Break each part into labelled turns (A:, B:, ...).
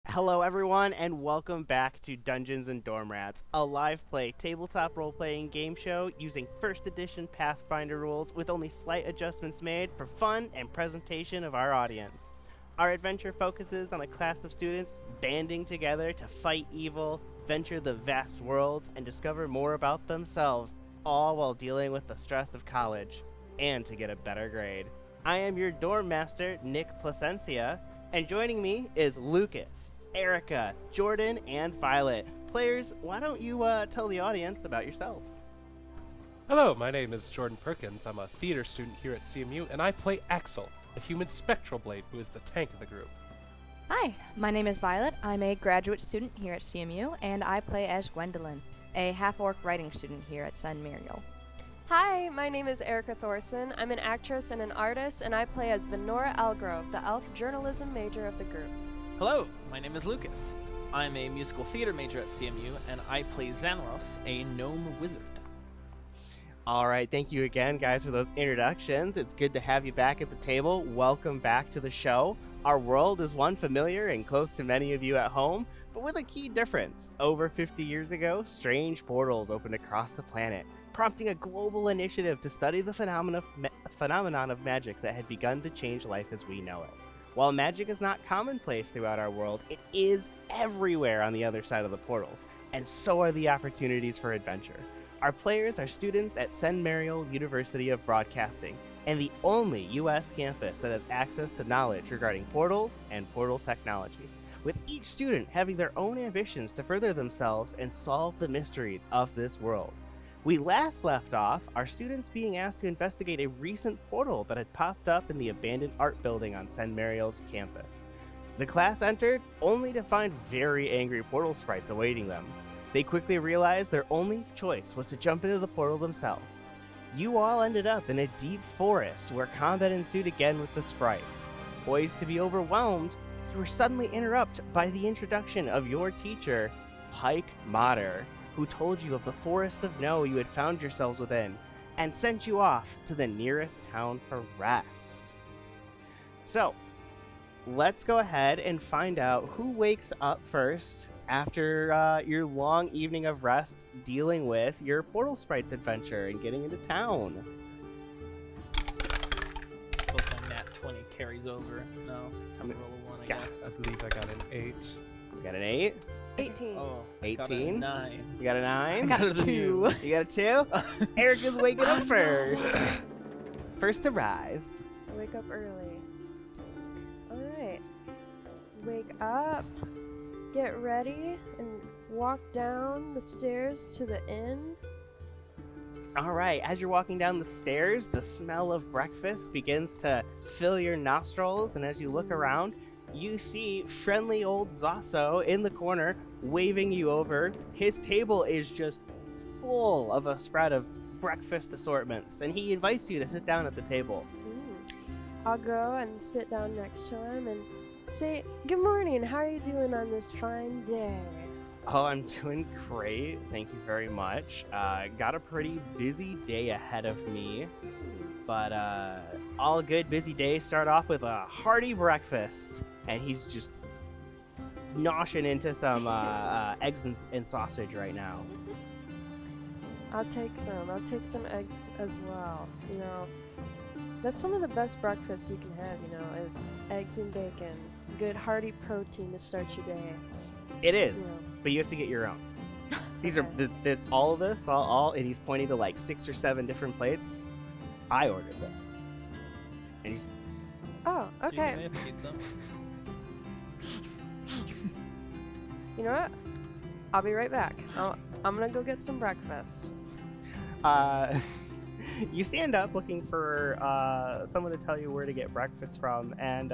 A: Hello everyone, and welcome back to Dungeons & Dormrats, a live play tabletop role-playing game show using 1st edition Pathfinder rules with only slight adjustments made for fun and presentation of our audience. Our adventure focuses on a class of students banding together to fight evil, venture the vast worlds, and discover more about themselves, all while dealing with the stress of college, and to get a better grade. I am your dorm master, Nick Placencia, and joining me is Lucas, Erica, Jordan, and Violet. Players, why don't you tell the audience about yourselves?
B: Hello, my name is Jordan Perkins. I'm a theater student here at CMU, and I play Axel, a human spectral blade who is the tank of the group.
C: Hi, my name is Violet. I'm a graduate student here at CMU, and I play as Gwendolyn, a half-orc writing student here at St. Muriel.
D: Hi, my name is Erica Thorson. I'm an actress and an artist, and I play as Venora Algrove, the elf journalism major of the group.
E: Hello, my name is Lucas. I'm a musical theater major at CMU, and I play Xanros, a gnome wizard.
A: All right, thank you again, guys, for those introductions. It's good to have you back at the table. Welcome back to the show. Our world is one familiar and close to many of you at home, but with a key difference. Over 50 years ago, strange portals opened across the planet, prompting a global initiative to study the phenomenon of magic that had begun to change life as we know it. While magic is not commonplace throughout our world, it is everywhere on the other side of the portals, and so are the opportunities for adventure. Our players are students at St. Muriel University of Broadcasting, and the only U.S. campus that has access to knowledge regarding portals and portal technology, with each student having their own ambitions to further themselves and solve the mysteries of this world. We last left off our students being asked to investigate a recent portal that had popped up in the abandoned art building on St. Muriel's campus. The class entered only to find very angry portal sprites awaiting them. They quickly realized their only choice was to jump into the portal themselves. You all ended up in a deep forest where combat ensued again with the sprites. Poised to be overwhelmed, you were suddenly interrupted by the introduction of your teacher, Pike Motter, who told you of the forest of No you had found yourselves within, and sent you off to the nearest town for rest. So, let's go ahead and find out who wakes up first after your long evening of rest dealing with your Portal Sprites adventure and getting into town.
E: Hope my nat 20 carries over. No, it's time to roll a 1, I guess.
B: I believe I got an 8.
A: You got an 8?
D: 18.
E: Oh,
A: 18?
E: 9.
A: You got a 9?
C: I got a 2.
A: You got a 2? Erica's waking up first. First to rise.
D: Wake up early. Alright. Wake up, get ready, and walk down the stairs to the inn.
A: All right, as you're walking down the stairs, the smell of breakfast begins to fill your nostrils, and as you look around, you see friendly old Zoso in the corner waving you over. His table is just full of a spread of breakfast assortments, and he invites you to sit down at the table.
D: I'll go and sit down next to him and say, "Good morning, how are you doing on this fine day?"
A: Oh, I'm doing great. Thank you very much. Got a pretty busy day ahead of me, but all good busy days start off with a hearty breakfast, and he's just noshing into some eggs and sausage right now.
D: I'll take some. I'll take some eggs as well. You know, that's some of the best breakfast you can have, you know, is eggs and bacon. Good hearty protein to start your day.
A: It is,
D: Yeah.
A: but you have to get your own. These
D: Okay.
A: are this all of this, all, and he's pointing to like 6 or 7 different plates. I ordered this, and he's
D: Oh, okay. You know what? I'll be right back. I'm gonna go get some breakfast.
A: You stand up looking for someone to tell you where to get breakfast from, and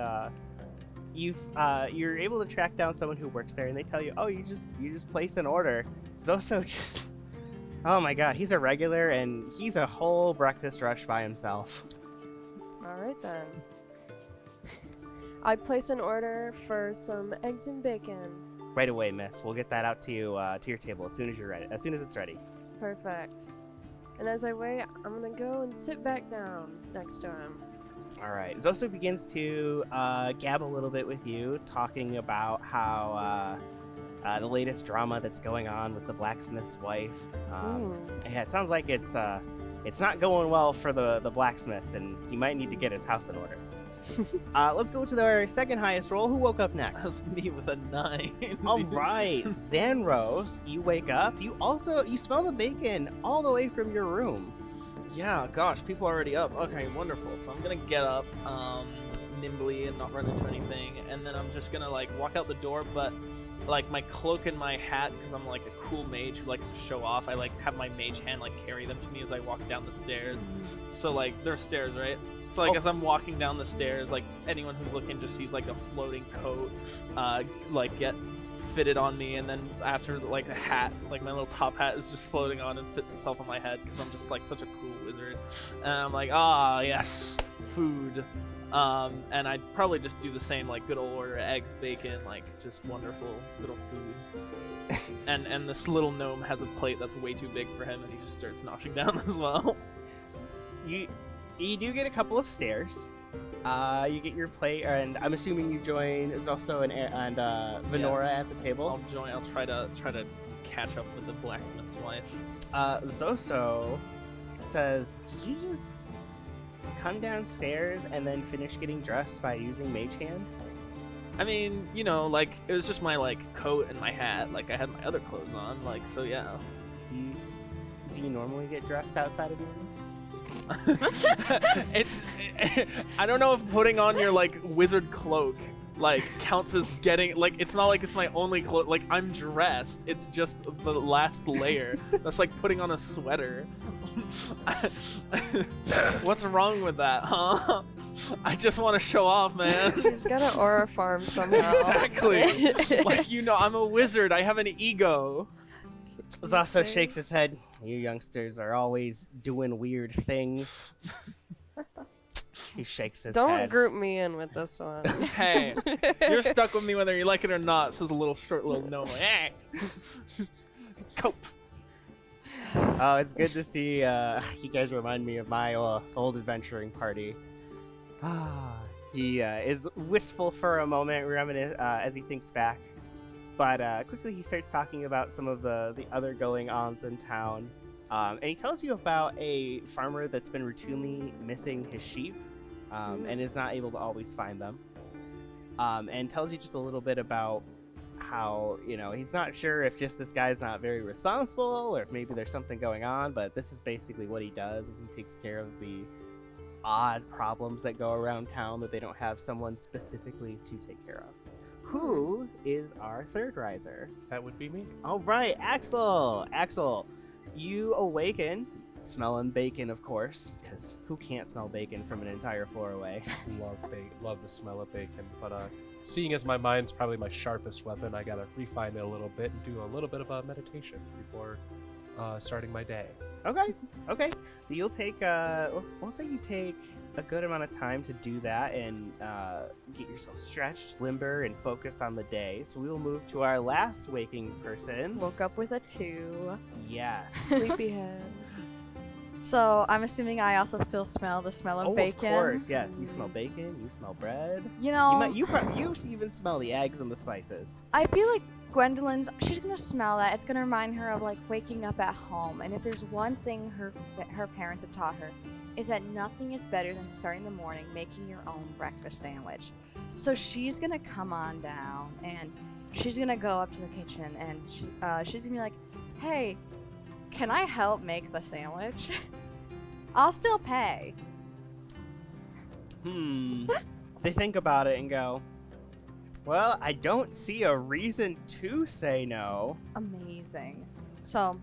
A: you're able to track down someone who works there, and they tell you, oh, you just place an order. Zoso just, oh my god, he's a regular, and he's a whole breakfast rush by himself.
D: All right then. I place an order for some eggs and bacon.
A: Right away, miss. We'll get that out to you to your table as soon as you're ready. As soon as it's ready.
D: Perfect. And as I wait, I'm gonna go and sit back down next to him.
A: All right. Zoso begins to gab a little bit with you, talking about how the latest drama that's going on with the blacksmith's wife. Yeah, it sounds like it's not going well for the blacksmith, and he might need to get his house in order. Let's go to our second highest roll. Who woke up next?
E: That was me with a 9.
A: All right, Zanros, you wake up. You smell the bacon all the way from your room.
E: Yeah, gosh, people are already up. Okay, wonderful. So I'm gonna get up nimbly and not run into anything, and then I'm just gonna like walk out the door, but like my cloak and my hat, because I'm like a cool mage who likes to show off. I like have my mage hand like carry them to me as I walk down the stairs. So like there's stairs, right? So like as I'm walking down the stairs, like anyone who's looking just sees like a floating coat like get fitted on me, and then after like a hat, like my little top hat is just floating on and fits itself on my head because I'm just like such a cool wizard. And I'm like, ah, yes, food. And I'd probably just do the same, like good old order, eggs, bacon, like just wonderful little food. and this little gnome has a plate that's way too big for him, and he just starts noshing down as well.
A: You do get a couple of stairs. You get your plate, and I'm assuming you join Zoso and Venora
E: Yes.
A: at the table.
E: I'll try to catch up with the blacksmith's wife.
A: Zoso says, "Did you just come downstairs and then finish getting dressed by using Mage Hand?"
E: I mean, you know, like it was just my like coat and my hat. Like I had my other clothes on. Like so, yeah.
A: Do you normally get dressed outside of your room?
E: It's I don't know if putting on your like wizard cloak like counts as getting, like it's not like it's my only cloak. Like I'm dressed, it's just the last layer. That's like putting on a sweater. What's wrong with that, huh? I just want to show off, man.
D: He's got an aura farm somehow.
E: Exactly. Like, you know, I'm a wizard, I have an ego.
A: Zoso shakes his head. You youngsters are always doing weird things. He shakes his
D: Don't
A: head.
D: group me in with this one.
E: Hey, you're stuck with me whether you like it or not, says a little short little gnome. Hey. Cope.
A: Oh, it's good to see you guys remind me of my old adventuring party. He is wistful for a moment, as he thinks back. But quickly he starts talking about some of the other going-ons in town. And he tells you about a farmer that's been routinely missing his sheep and is not able to always find them. And tells you just a little bit about how, you know, he's not sure if just this guy's not very responsible or if maybe there's something going on, but this is basically what he does, is he takes care of the odd problems that go around town that they don't have someone specifically to take care of. Who is our third riser?
B: That would be me.
A: All right, Axel. Axel, you awaken, smelling bacon, of course, because who can't smell bacon from an entire floor away?
B: Love the smell of bacon, but seeing as my mind's probably my sharpest weapon, I gotta refine it a little bit and do a little bit of a meditation before starting my day.
A: Okay. You'll take, we'll say you take a good amount of time to do that and get yourself stretched, limber, and focused on the day. So we will move to our last waking person.
C: Woke up with a 2.
A: Yes.
D: Sleepyhead.
C: So I'm assuming I also still smell the smell of bacon.
A: Of course, yes. You smell bacon, you smell bread.
C: You know,
A: You even smell the eggs and the spices.
C: I feel like she's gonna smell that. It's gonna remind her of like waking up at home. And if there's one thing her parents have taught her, is that nothing is better than starting the morning making your own breakfast sandwich. So she's gonna come on down and she's gonna go up to the kitchen and she's gonna be like, "Hey, can I help make the sandwich? I'll still pay."
A: They think about it and go, "Well, I don't see a reason to say no."
C: Amazing. So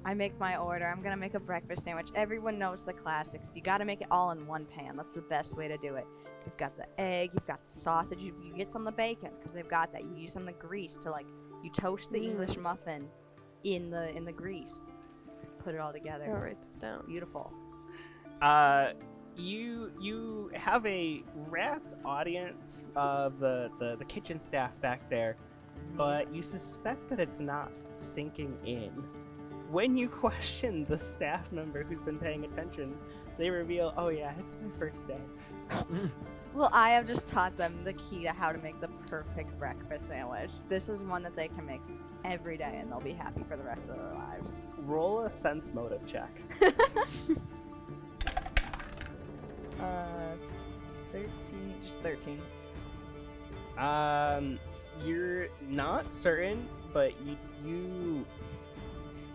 C: I make my order. I'm gonna make a breakfast sandwich. Everyone knows the classics. You gotta make it all in one pan. That's the best way to do it. You've got the egg, you've got the sausage, you get some of the bacon, because they've got that. You use some of the grease to, like, you toast the English muffin in the grease. Put it all together.
D: I'll write this down.
C: Beautiful.
A: You have a rapt audience of the kitchen staff back there, but you suspect that it's not sinking in. When you question the staff member who's been paying attention, they reveal, oh yeah, it's my first day.
C: Well, I have just taught them the key to how to make the perfect breakfast sandwich. This is one that they can make every day, and they'll be happy for the rest of their lives.
A: Roll a sense motive check.
C: 13, just 13.
A: You're not certain, but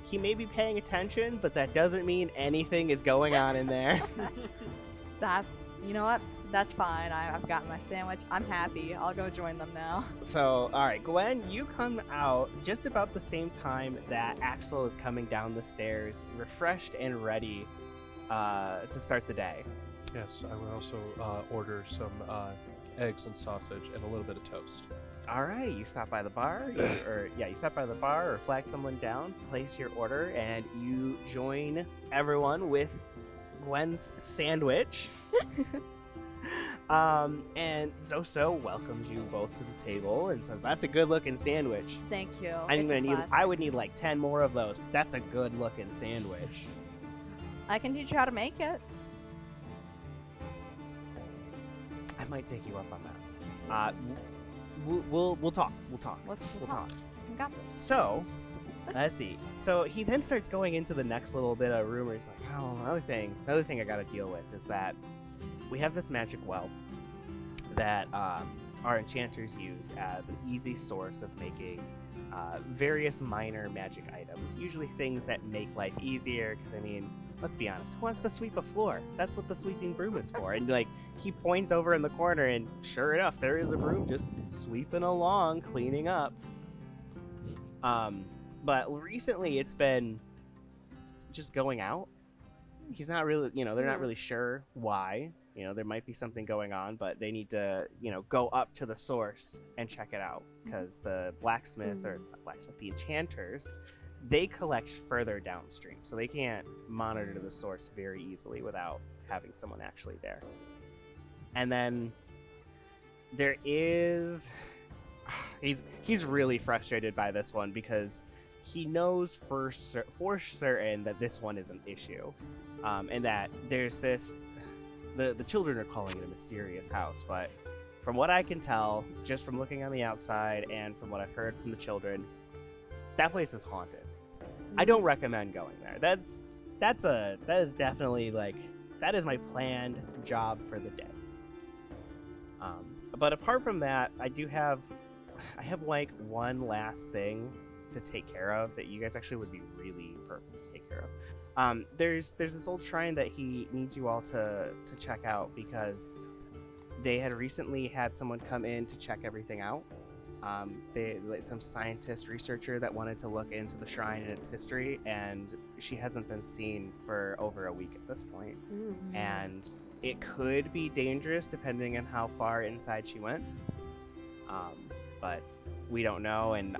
A: he may be paying attention, but that doesn't mean anything is going on in there.
C: You know what? That's fine. I've got my sandwich. I'm happy. I'll go join them now.
A: So, alright, Gwen, you come out just about the same time that Axel is coming down the stairs, refreshed and ready to start the day.
B: Yes, I would also order some eggs and sausage and a little bit of toast.
A: Alright, you stop by the bar, you stop by the bar or flag someone down, place your order, and you join everyone with Gwen's sandwich. And Zoso welcomes you both to the table and says, "That's a good-looking sandwich.
C: Thank you.
A: I would need like 10 more of those. That's a good-looking sandwich."
C: I can teach you how to make it.
A: I might take you up on that. We'll talk. We'll talk.
C: We'll
A: We'll
C: talk.
A: talk.
C: I got this.
A: So, let's see. So he then starts going into the next little bit of rumors, like, oh, another thing I gotta deal with is that we have this magic well that our enchanters use as an easy source of making various minor magic items, usually things that make life easier, because, I mean, let's be honest, who wants to sweep a floor? That's what the sweeping broom is for. And, like, he points over in the corner, and sure enough, there is a broom just sweeping along, cleaning up. But recently it's been just going out. He's not really, they're not really sure why. There might be something going on, but they need to, go up to the source and check it out, because the the enchanters, they collect further downstream, so they can't monitor the source very easily without having someone actually there. And then there is, he's really frustrated by this one, because he knows for certain that this one is an issue, and that there's this. The children are calling it a mysterious house, but from what I can tell, just from looking on the outside and from what I've heard from the children, that place is haunted. I don't recommend going there. That is definitely, like, that is my planned job for the day. But apart from that, I have like one last thing to take care of that you guys actually would be really perfect to take care of. There's this old shrine that he needs you all to check out, because they had recently had someone come in to check everything out. Some scientist researcher that wanted to look into the shrine and its history, and she hasn't been seen for over a week at this point.
D: Mm-hmm.
A: And it could be dangerous depending on how far inside she went. But we don't know, and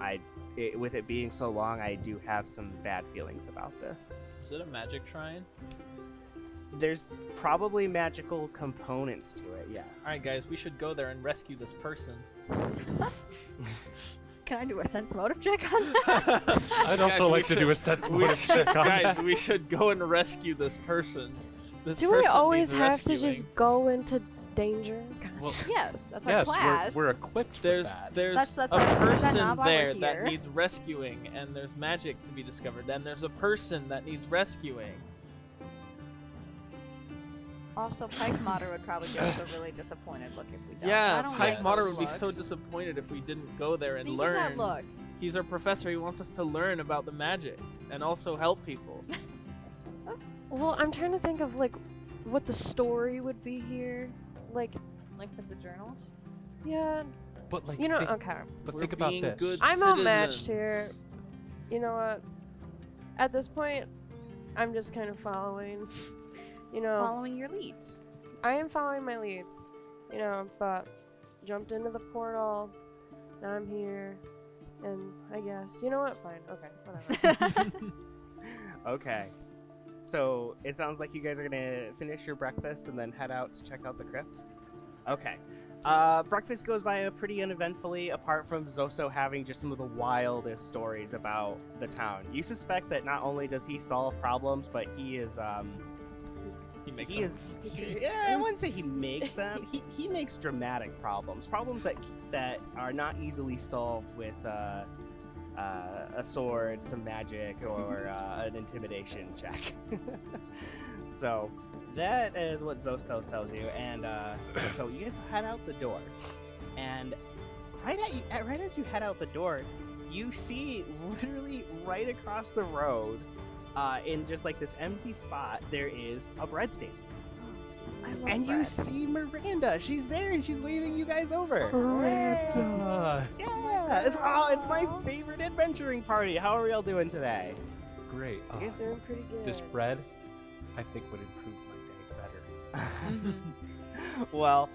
A: with it being so long, I do have some bad feelings about this.
E: Is it a magic shrine?
A: There's probably magical components to it, yes.
E: Alright guys, we should go there and rescue this person.
C: Can I do a sense motive check on that?
B: I'd also like to do a sense motive check on
E: Guys,
B: that.
E: we should go and rescue this person.
D: Do we always have to just go into danger?
B: Well,
C: Yes, that's our
B: yes,
C: class.
B: we're equipped
E: There's
B: for that.
E: there's
C: That's
E: a
C: is that
E: person
C: not why we're
E: there that
C: here?
E: needs rescuing, and there's magic to be discovered, and there's a person that needs rescuing.
C: Also, Pike Mater would probably give us a really disappointed look if we don't. I
E: Yeah,
C: don't
E: Pike
C: like
E: Mater
C: those
E: would be so
C: looks.
E: disappointed if we didn't go there and
C: Think
E: learn.
C: of that look.
E: He's our professor. He wants us to learn about the magic and also help people.
D: Well, I'm trying to think of, like, what the story would be here. Like,
C: With the journals?
D: yeah,
B: But like,
D: okay.
B: but
E: We're
B: think about
E: being
B: this.
E: good
D: I'm outmatched here.
E: citizens.
D: You know what? at this point, I'm just kind of following. You know,
C: Following your leads.
D: I am following my leads. You know, but jumped into the portal. Now I'm here, and I guess you know what? Fine. Okay. Whatever.
A: Okay. So it sounds like you guys are gonna finish your breakfast and then head out to check out the crypt. Okay. Breakfast goes by pretty uneventfully, apart from Zoso having just some of the wildest stories about the town. You suspect that not only does he solve problems, but he is I wouldn't say he makes them. He makes dramatic problems that are not easily solved with a sword, some magic, or an intimidation check. So that is what Zosto tells you, and so you guys head out the door, and right as you head out the door, you see literally right across the road, in just like this empty spot, there is a bread stand.
C: I love
A: And
C: bread.
A: you see Miranda. She's there and she's waving you guys over.
B: Miranda.
A: Yeah, it's my favorite adventuring party. How are y'all doing today?
B: Great.
A: guess-
D: Doing pretty good.
B: This bread, I think, would improve my day better.
A: Well,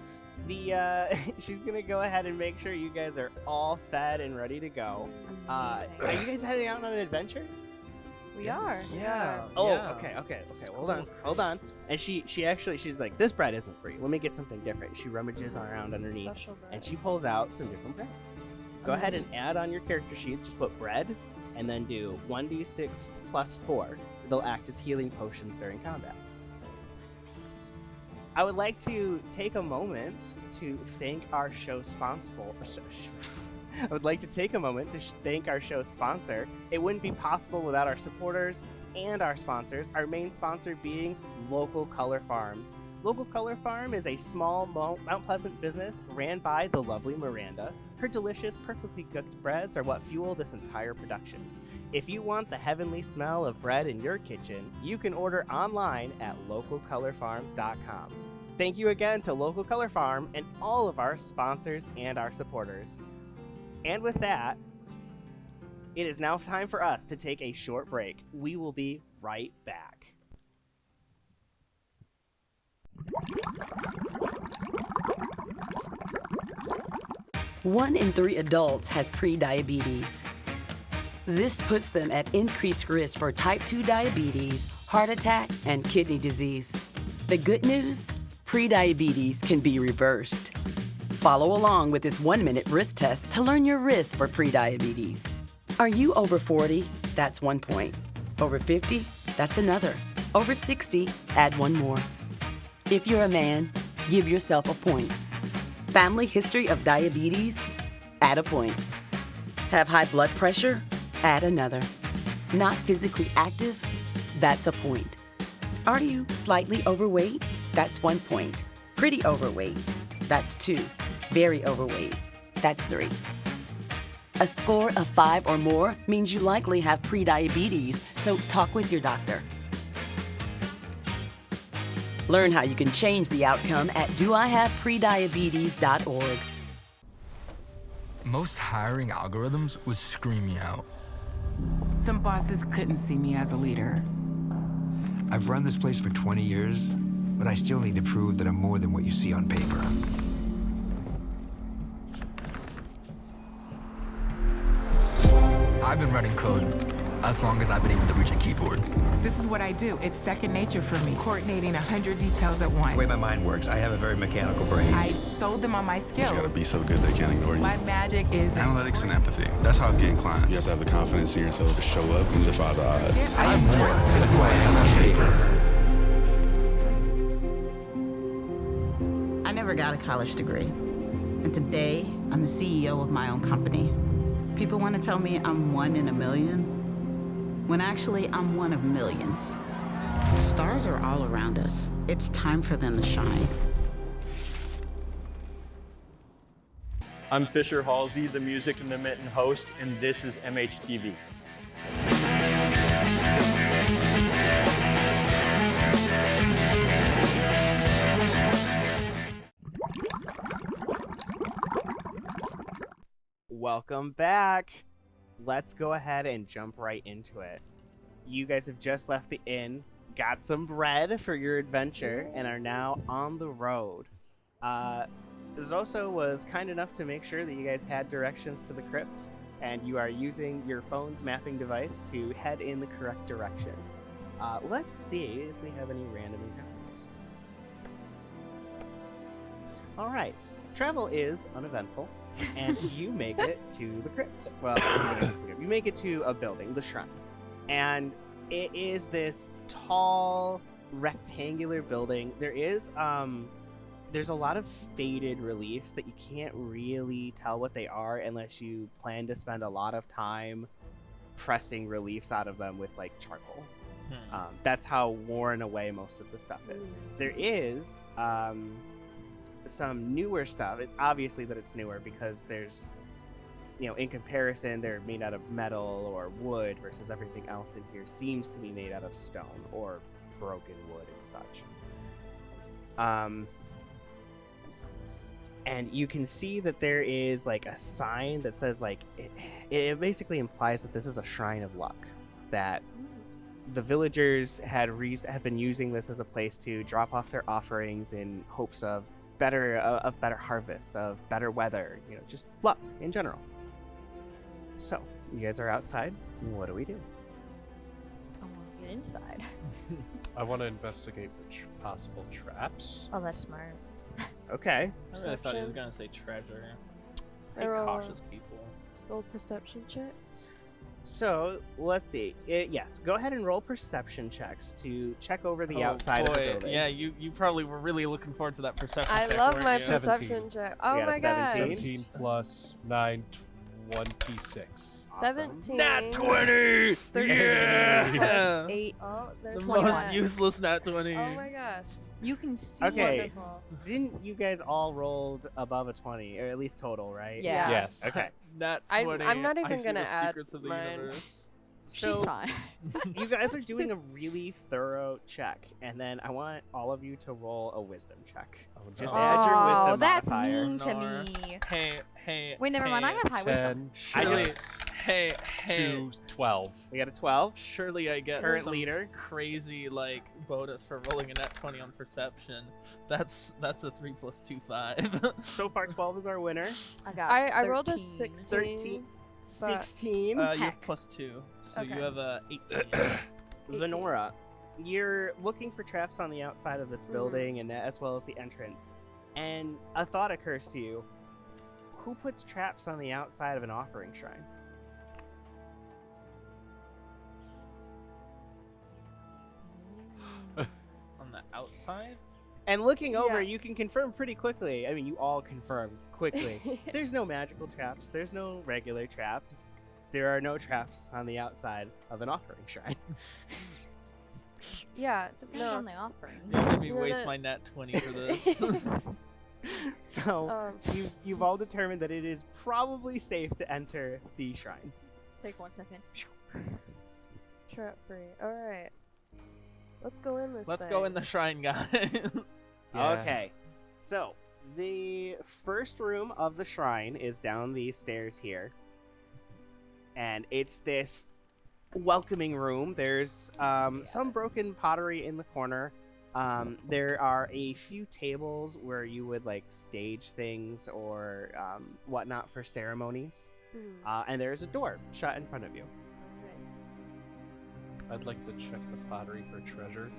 A: she's gonna go ahead and make sure you guys are all fed and ready to go. Are you guys heading out on an adventure?
C: We are.
E: Yeah.
A: Oh,
E: yeah.
A: okay. Hold on. And she's like, this bread isn't for you. Let me get something different. She rummages around underneath,
D: Special bread.
A: and she pulls out some different bread. Go ahead and add on your character sheet. Just put bread, and then do 1d6 plus 4. They'll act as healing potions during combat. I would like to take a moment to thank our show sponsor. I would like to take a moment to thank our show sponsor. It wouldn't be possible without our supporters and our sponsors, our main sponsor being Local Color Farms. Local Color Farm is a small Mount Pleasant business ran by the lovely Miranda. Her delicious, perfectly cooked breads are what fuel this entire production. If you want the heavenly smell of bread in your kitchen, you can order online at localcolorfarm.com. Thank you again to Local Color Farm and all of our sponsors and our supporters. And with that, it is now time for us to take a short break. We will be right back.
F: One in 3 adults has prediabetes. This puts them at increased risk for type 2 diabetes, heart attack, and kidney disease. The good news? Prediabetes can be reversed. Follow along with this 1-minute risk test to learn your risk for prediabetes. Are you over 40? That's 1 point. Over 50? That's another. Over 60? Add 1 more. If you're a man, give yourself a point. Family history of diabetes? Add a point. Have high blood pressure? Add another. Not physically active? That's a point. Are you slightly overweight? That's 1 point. Pretty overweight? That's 2. Very overweight? That's 3. A score of 5 or more means you likely have prediabetes, so talk with your doctor. Learn how you can change the outcome at doihaveprediabetes.org.
G: Most hiring algorithms would scream me out.
H: Some bosses couldn't see me as a leader.
I: I've run this place for 20 years, but I still need to prove that I'm more than what you see on paper.
G: I've been running code as long as I've been able to reach a keyboard.
H: This is what I do. It's second nature for me, coordinating 100 details at once.
I: It's the way my mind works. I have a very mechanical brain.
H: I sold them on my skills.
J: You gotta be so good they can't ignore you.
H: My magic is
J: Analytics and empathy. That's how I'm getting clients. You have to have the confidence in yourself to show up and defy the odds.
I: I am more than who I am on paper.
K: I never got a college degree. And today, I'm the CEO of my own company. People want to tell me I'm 1 in a million, when actually I'm one of millions. Stars are all around us. It's time for them to shine.
L: I'm Fisher Halsey, the Music Intermittent host, and this is mhtv.
A: Welcome back. Let's go ahead and jump right into it. you guys have just left the inn, got some bread for your adventure, and are now on the road. Zoso was kind enough to make sure that you guys had directions to the crypt, and you are using your phone's mapping device to head in the correct direction. Let's see if we have any random encounters. All right, travel is uneventful, and you make it to the crypt. Well, you make it to a building, the shrine, and it is this tall, rectangular building. There's a lot of faded reliefs that you can't really tell what they are unless you plan to spend a lot of time pressing reliefs out of them with like charcoal. That's how worn away most of the stuff is. There is some newer stuff. It's obviously that it's newer because there's, in comparison, they're made out of metal or wood versus everything else in here seems to be made out of stone or broken wood and such. And you can see that there is like a sign that says like it basically implies that this is a shrine of luck, that the villagers have been using this as a place to drop off their offerings in hopes of better harvests, of better weather, just luck in general. So you guys are outside. What do we do?
C: I want to get inside.
B: I want to investigate the possible traps.
C: Oh, that's smart.
A: Okay.
E: I really thought he was gonna say treasure.
D: I roll
E: Cautious people.
D: roll perception checks.
A: So let's see. Yes, go ahead and roll perception checks to check over the outside of the building.
E: Yeah, you probably were really looking forward to that perception
D: I
E: check.
D: love
E: weren't
D: my
E: you?
D: perception check. Oh
A: got a
D: my god.
B: 17 plus 9, 26.
D: 17.
E: Nat 20!
C: 13.
E: Yeah!
C: 8.
D: Oh, there's
E: The
C: 21.
E: most useless nat 20.
D: Oh my gosh.
C: You can see.
A: Okay.
D: Wonderful.
A: Didn't you guys all rolled above a 20, or at least total, right?
C: Yeah.
B: Yes.
A: Okay.
E: Nat
D: I'm
E: 20.
D: not
E: I
D: even
E: see
D: gonna
E: the
D: add
E: secrets of the
D: mine.
E: universe.
C: She's
A: So
C: fine.
A: you guys are doing a really thorough check, and then I want all of you to roll a wisdom check. Just add your wisdom
C: that's
A: modifier.
C: mean to
E: Nor.
C: me.
E: Hey.
C: Wait, never mind. I have high wisdom.
B: 10
E: Surely,
B: plus
E: hey.
B: 2, 12.
A: We got a 12.
E: Surely I get
A: Current
E: some
A: leader.
E: crazy like bonus for rolling a nat 20 on perception. That's a 3 plus 2, 5.
A: So far, 12 is our winner.
C: I
D: rolled a
C: 13.
D: 16.
A: 13.
D: But-
A: 16.
E: You have
C: Heck.
E: plus 2, so
D: Okay.
E: you have a 18.
A: Venora, you're looking for traps on the outside of this building and as well as the entrance. And a thought occurs to you. Who puts traps on the outside of an offering shrine?
E: On the outside?
A: And looking over,
D: Yeah.
A: you can confirm pretty quickly. I mean, you all confirm quickly. There's no magical traps. There's no regular traps. There are no traps on the outside of an offering shrine.
D: Yeah.
C: Depends
D: No.
C: on the offering.
E: Yeah, let me
D: You know
E: waste
D: that-
E: my nat 20 for this.
A: So you've all determined that it is probably safe to enter the shrine.
C: Take 1 second.
D: Trap free. All right. Let's go in this.
E: Let's
D: thing.
E: go in the shrine, guys.
B: Yeah.
A: Okay, so the first room of the shrine is down these stairs here, and it's this welcoming room. There's some broken pottery in the corner. There are a few tables where you would like stage things or whatnot for ceremonies, and there's a door shut in front of you.
B: I'd like to check the pottery for treasure.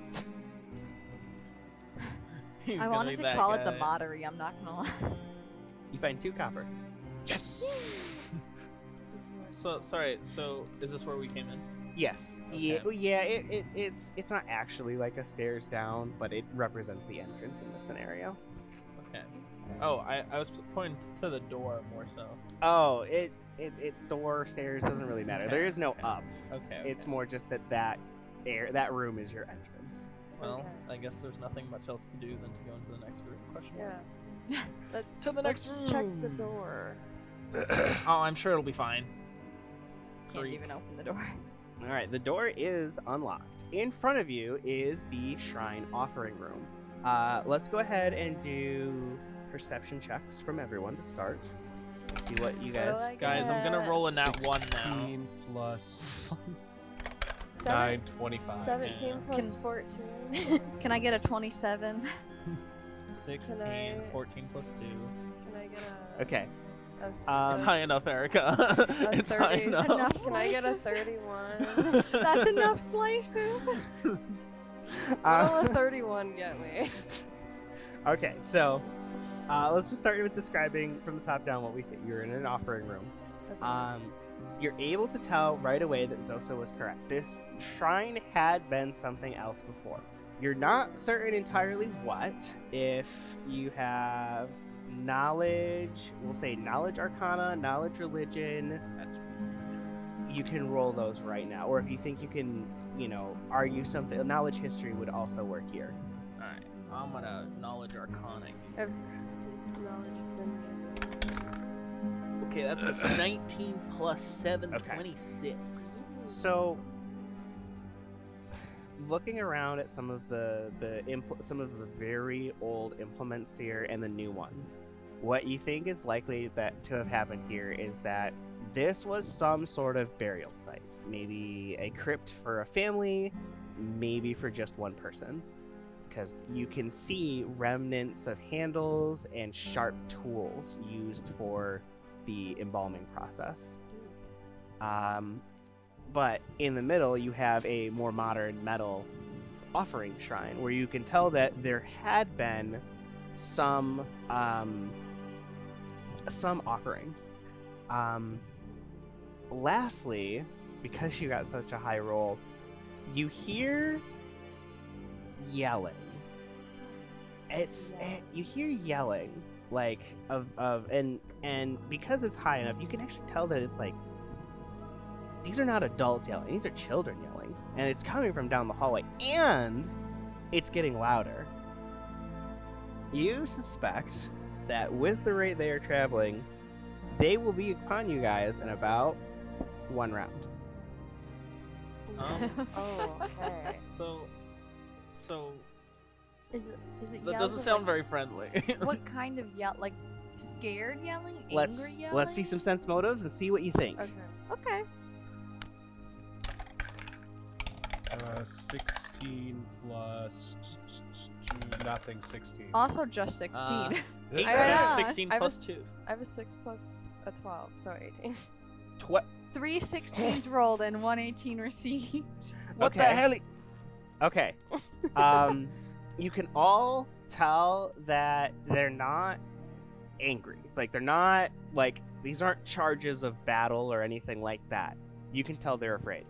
E: He's
C: I
E: gonna
C: wanted
E: be
C: to
E: that
C: call it the
E: guy.
C: pottery. I'm not gonna lie.
A: You find 2 copper.
B: Yes!
E: So sorry. So is this where we came in?
A: Yes.
E: Okay.
A: Yeah. It's not actually like a stairs down, but it represents the entrance in this scenario.
E: Okay. Oh, I was pointing to the door more so.
A: Oh, it door stairs doesn't really matter.
E: Okay,
A: There is no
E: okay.
A: up.
E: Okay.
A: It's more just that room is your entrance.
E: Well,
D: Okay.
E: I guess there's nothing much else to do than to go into the next room. Question mark.
D: Yeah. Let's
E: To the next
D: check the
E: room.
D: door.
E: Oh, I'm sure it'll be fine.
C: Can't
E: Freak.
C: even open the door.
A: All right, the door is unlocked. In front of you is the shrine offering room. Let's go ahead and do perception checks from everyone to start. Let's see what you guys.
D: like
E: Guys, I'm gonna roll a nat 1 now.
B: 16 plus 9, 25.
D: 17 plus 14.
C: Can I get a 27?
E: 16,
D: Can I-
E: 14 plus 2.
D: Can I get a...
A: Okay.
E: It's high enough, Erica.
D: A
E: It's high
D: 30.
E: enough.
D: Can I get a 31?
C: That's enough slices.
D: Will a 31 get me?
A: Okay, so let's just start with describing from the top down what we see. You're in an offering room.
D: Okay.
A: You're able to tell right away that Zoso was correct. This shrine had been something else before. You're not certain entirely what. If you have knowledge, we'll say knowledge arcana, knowledge religion, you can roll those right now. Or if you think you can, argue something, knowledge history would also work here.
E: Alright, I'm gonna knowledge arcana. Okay, that's a 19 plus 7,
A: Okay.
E: 26.
A: So, looking around at some of the very old implements here and the new ones, what you think is likely to have happened here is that this was some sort of burial site, maybe a crypt for a family, maybe for just one person, because you can see remnants of handles and sharp tools used for the embalming process. But in the middle, you have a more modern metal offering shrine where you can tell that there had been some offerings. Lastly, because you got such a high roll, you hear yelling. You hear yelling and because it's high enough, you can actually tell that it's like these are not adults yelling, these are children yelling, and it's coming from down the hallway, and it's getting louder. You suspect that with the rate they are traveling, they will be upon you guys in about 1 round.
D: Oh, okay.
E: So
C: Is it
E: that
C: yells
E: doesn't
C: of,
E: sound
C: like,
E: very friendly.
C: What kind of yell? Like scared yelling? Angry
A: Let's
C: yelling?
A: see some sense motives and see what you think.
D: Okay.
C: Okay.
B: 16 plus nothing. 16.
C: Also just 16.
E: 16
D: I have
E: plus 2.
D: I have a 6 plus a 12, so 18.
C: 3 16s rolled and 1 18 received.
E: What the
A: Okay.
E: hell?
A: Okay. You can all tell that they're not angry. Like, they're not, like, these aren't charges of battle or anything like that. You can tell they're afraid.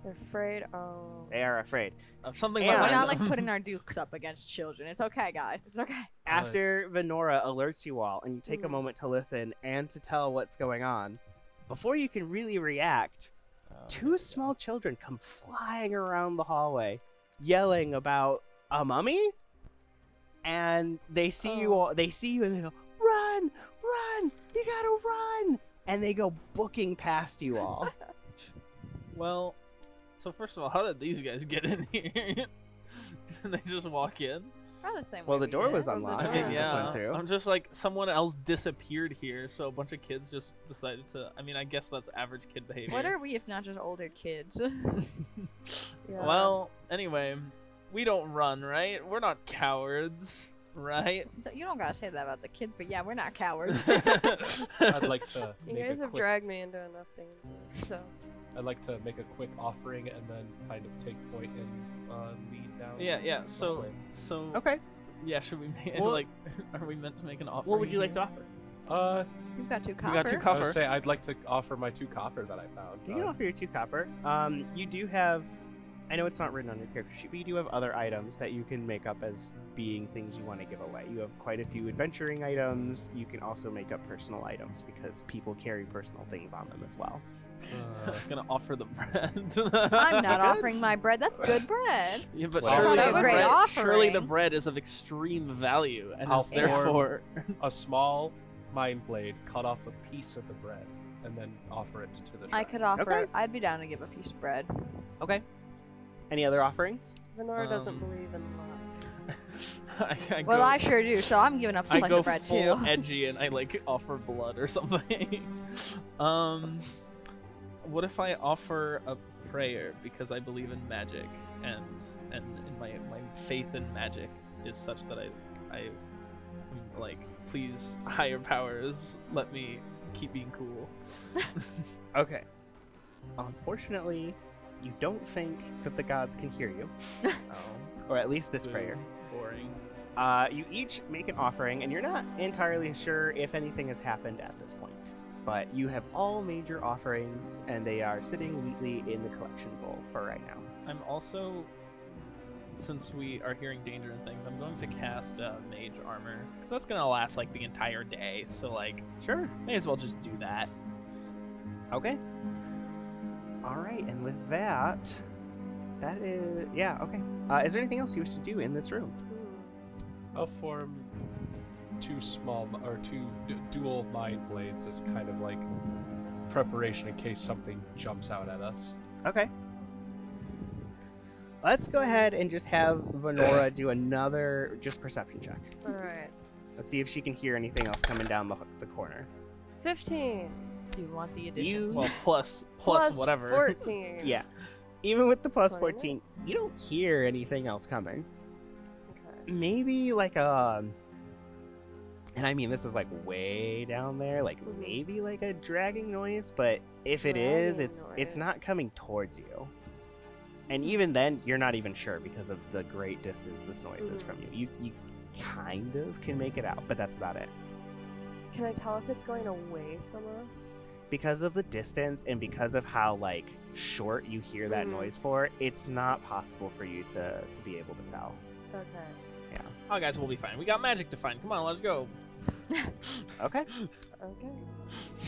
D: They're afraid. Oh.
A: They are afraid.
E: Something
A: And-
C: We're not like putting our dukes up against children. It's okay, guys. It's okay.
A: After Venora alerts you all and you take a moment to listen and to tell what's going on, before you can really react, 2 small children come flying around the hallway, yelling about a mummy, and they see you all. They see you and they go, "Run! Run! You gotta run!" And they go booking past you all.
E: Well, so first of all, how did these guys get in here? They just walk in?
C: Probably the same
A: Well,
C: way
A: the
C: we
A: door
C: did.
A: was unlocked.
E: I mean,
A: and just went
E: yeah.
A: through.
E: I'm just like, someone else disappeared here, so a bunch of kids just decided to. I mean, I guess that's average kid behavior.
C: What are we if not just older kids?
D: Yeah.
E: Well, anyway, we don't run, right? We're not cowards, right?
C: You don't gotta say that about the kids, but yeah, we're not cowards.
B: I'd like to
D: You
B: make
D: guys
B: a
D: have
B: quick,
D: dragged me into nothing, so.
B: I'd like to make a quick offering and then kind of take point and lead down.
E: Yeah.
B: the
E: So,
B: hallway.
A: Okay.
E: yeah. Should we make
A: Well-
E: like? Are we meant to make an offer?
A: What would you like to offer?
C: You've got 2 copper.
E: We got 2
B: I
E: copper.
B: would say I'd like to offer my 2 copper that I found.
A: You can offer your 2 copper. You do have, I know it's not written on your character sheet, but you do have other items that you can make up as being things you want to give away. You have quite a few adventuring items. You can also make up personal items because people carry personal things on them as well.
E: I'm gonna offer the bread.
C: I'm not offering my bread. That's good bread.
E: Yeah, but
B: Well,
E: surely,
C: that's
E: the
C: a great
E: bread, surely the
C: offering.
E: bread is of extreme value, and
B: I'll
E: is therefore.
B: a small mind blade, cut off a piece of the bread, and then offer it to the
C: I
B: shrine.
C: could offer.
A: Okay.
C: I'd be down to give a piece of bread.
A: Okay. Any other offerings?
D: Venora doesn't
E: Um,
D: believe in luck.
C: Well, I sure do, so I'm giving up a
E: I
C: slice
E: go
C: of bread
E: full
C: too.
E: edgy and I like offer blood or something. What if I offer a prayer because I believe in magic, and my faith in magic is such that I like, please, higher powers, let me keep being cool.
A: Okay. Unfortunately, you don't think that the gods can hear you. Or at least this prayer.
E: Boring.
A: You each make an offering, and you're not entirely sure if anything has happened at this point. But you have all made your offerings, and they are sitting neatly in the collection bowl for right now.
E: I'm also, since we are hearing danger and things, I'm going to cast mage armor, because that's going to last like the entire day, so like,
A: sure,
E: may as well just do that.
A: Okay. Alright, and with that, that is, yeah, okay. Is there anything else you wish to do in this room?
B: I'll form two dual mind blades as kind of like preparation in case something jumps out at us.
A: Okay. Let's go ahead and just have Venora do another just perception check.
D: Alright.
A: Let's see if she can hear anything else coming down the corner.
D: 15.
C: Do you want the addition?
E: Well, plus whatever.
D: 14.
A: Yeah. Even with the plus 14, you don't hear anything else coming.
D: Okay.
A: Maybe like and I mean this is like way down there, like maybe like a dragging noise, but if it is, it's not coming towards you. And even then, you're not even sure because of the great distance this noise is from you. You kind of can make it out, but that's about it.
D: Can I tell if it's going away from us?
A: Because of the distance and because of how like short you hear that noise for, it's not possible for you to be able to tell.
D: Okay.
A: Yeah.
E: Oh, guys, we'll be fine. We got magic to find. Come on, let's go.
A: Okay.
D: Okay.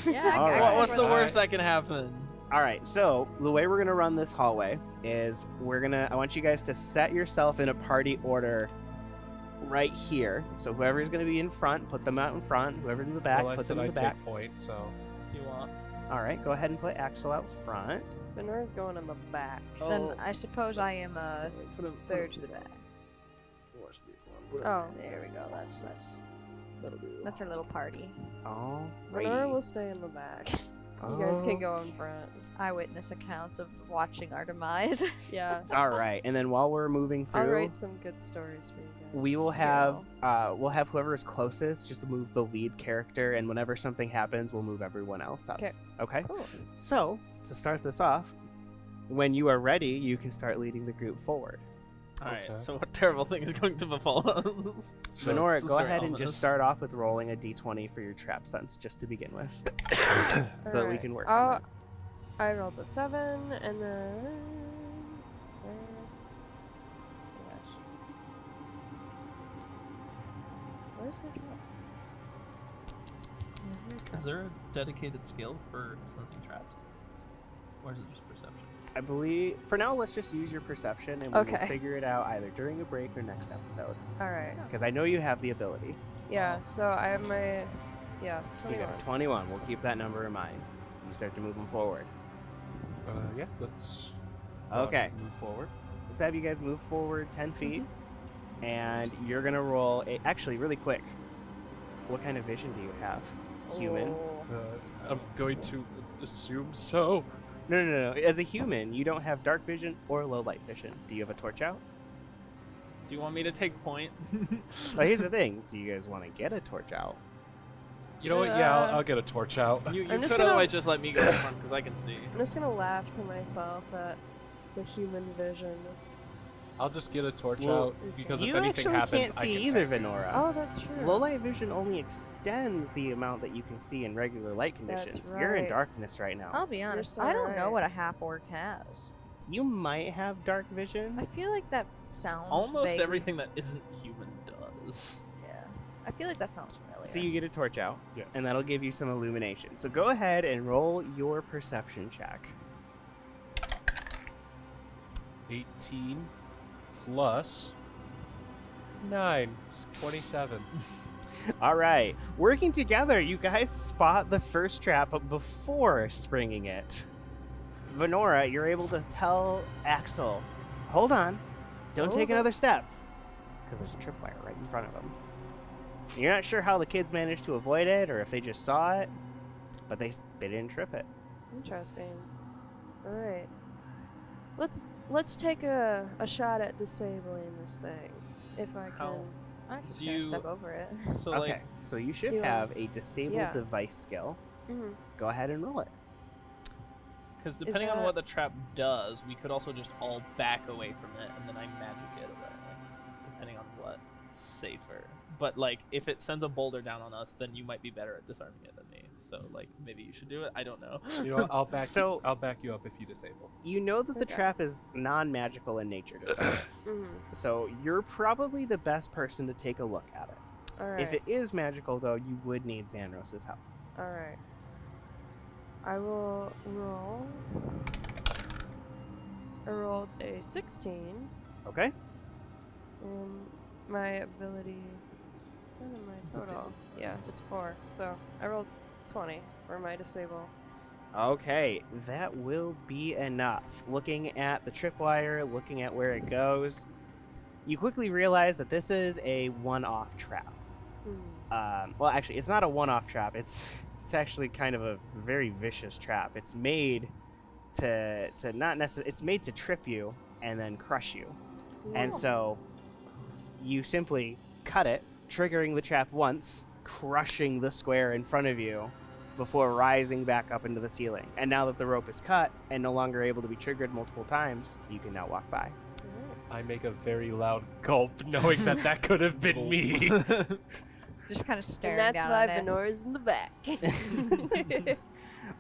C: Yeah.
E: What's the worst that can happen?
A: All right, so the way we're gonna run this hallway is I want you guys to set yourself in a party order right here. So whoever's gonna be in front, put them out in front. Whoever's in the back,
B: Well,
A: put them in the
B: I
A: back.
B: take point, so
E: If you want.
A: All right, go ahead and put Axel out front.
D: Venora's going in the back.
C: Then I suppose I am third to the back.
D: Oh.
C: There we go. That's our little party.
A: Oh,
D: Venora will stay in the back. You guys can go in front.
C: Eyewitness accounts of watching our demise.
D: Yeah.
A: All right, and then while we're moving through,
D: I'll write some good stories for you guys.
A: we will have whoever is closest just move the lead character, and whenever something happens, we'll move everyone else up. Okay.
D: Cool.
A: So to start this off, when you are ready, you can start leading the group forward.
E: Alright, so what terrible thing is going to befall us?
A: Venora, go ahead and just start off with rolling a d20 for your trap sense, just to begin with, so that we can work on that.
D: I rolled a 7, and then... Where's my trap?
E: Is there a dedicated skill for sensing traps? Or is it just perception?
A: I believe, for now, let's just use your perception, and we will figure it out either during a break or next episode.
D: Alright.
A: Because I know you have the ability.
D: Yeah, so I have my... Yeah, 21.
A: You got a 21. We'll keep that number in mind. You start to move them forward.
B: Yeah, let's
A: Okay.
B: move forward.
A: Let's have you guys move forward 10 feet. And you're going to roll actually, really quick. What kind of vision do you have? Human?
B: I'm going to assume so.
A: No. As a human, you don't have dark vision or low light vision. Do you have a torch out?
E: Do you want me to take point?
A: Well, here's the thing. Do you guys want to get a torch out?
B: You know what? Yeah, I'll get a torch out.
E: You could otherwise just let me go in front because I can see.
D: I'm just gonna laugh to myself at the human vision.
B: I'll just get a torch out because if anything happens,
A: you actually can't see either, Venora.
D: Oh, that's true.
A: Low light vision only extends the amount that you can see in regular light conditions.
D: That's
A: You're in
D: right.
A: darkness right now.
C: I'll be honest.
D: so
C: I don't know
D: right.
C: what a half orc has.
A: You might have dark vision.
C: I feel like that sounds
E: Almost
C: vaguely-
E: everything that isn't human does.
C: Yeah. I feel like that sounds familiar.
A: So you get a torch out,
B: Yes.
A: and that'll give you some illumination. So go ahead and roll your perception check.
B: 18 plus 9 is 27.
A: All right, working together, you guys spot the first trap before springing it. Venora, you're able to tell Axel, hold on, don't take another step, because there's a tripwire right in front of him. You're not sure how the kids managed to avoid it, or if they just saw it, but they didn't trip it.
D: Interesting. Alright. let's take a shot at disabling this thing, if I
E: How-
D: can.
C: I'm just
E: Do
C: gonna
E: you-
C: step over it.
E: So
A: Okay,
E: like,
A: so you should
D: you,
A: have a disabled
D: yeah.
A: device skill.
D: Mhm.
A: Go ahead and roll it.
E: because depending on
D: that-
E: what the trap does, we could also just all back away from it, and then I magic it away, depending on what's safer. But like, if it sends a boulder down on us, then you might be better at disarming it than me. So like, maybe you should do it. I don't know.
B: You know, what, I'll back you up if you disable.
A: You know that the
D: Okay.
A: trap is non-magical in nature to start with.
D: Mhm.
A: So you're probably the best person to take a look at it.
D: All right.
A: If it is magical, though, you would need Xanros's help.
D: All right. I will roll. I rolled a 16,
A: Okay?
D: and my ability. It's not in my total.
A: Disable.
D: Yeah, it's 4. So I rolled 20 for my disable.
A: Okay, that will be enough. Looking at the tripwire, looking at where it goes, you quickly realize that this is a one-off trap. Well, actually, it's not a one-off trap. It's actually kind of a very vicious trap. It's made to not necessarily. It's made to trip you and then crush you. And so you simply cut it, triggering the trap once, crushing the square in front of you before rising back up into the ceiling. And now that the rope is cut and no longer able to be triggered multiple times, you can now walk by.
B: I make a very loud gulp, knowing that that could have been me.
C: Just kind of staring
D: And that's
C: down
D: why
C: on it.
D: Venora's in the back.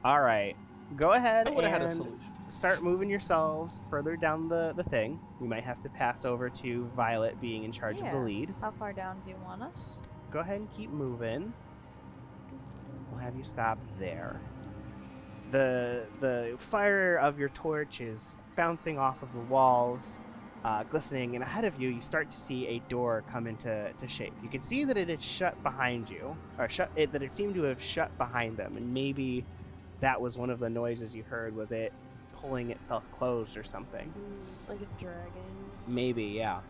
A: All right, go ahead
E: I would have had a
A: and
E: solution.
A: start moving yourselves further down the thing. We might have to pass over to Violet being in charge of the
C: Yeah.
A: lead.
C: How far down do you want us?
A: Go ahead and keep moving. We'll have you stop there. The fire of your torch is bouncing off of the walls, glistening, and ahead of you, you start to see a door come into shape. You can see that it is shut behind you, or that it seemed to have shut behind them, and maybe that was one of the noises you heard. Was it pulling itself closed or something?
D: Like a dragon.
A: Maybe, yeah.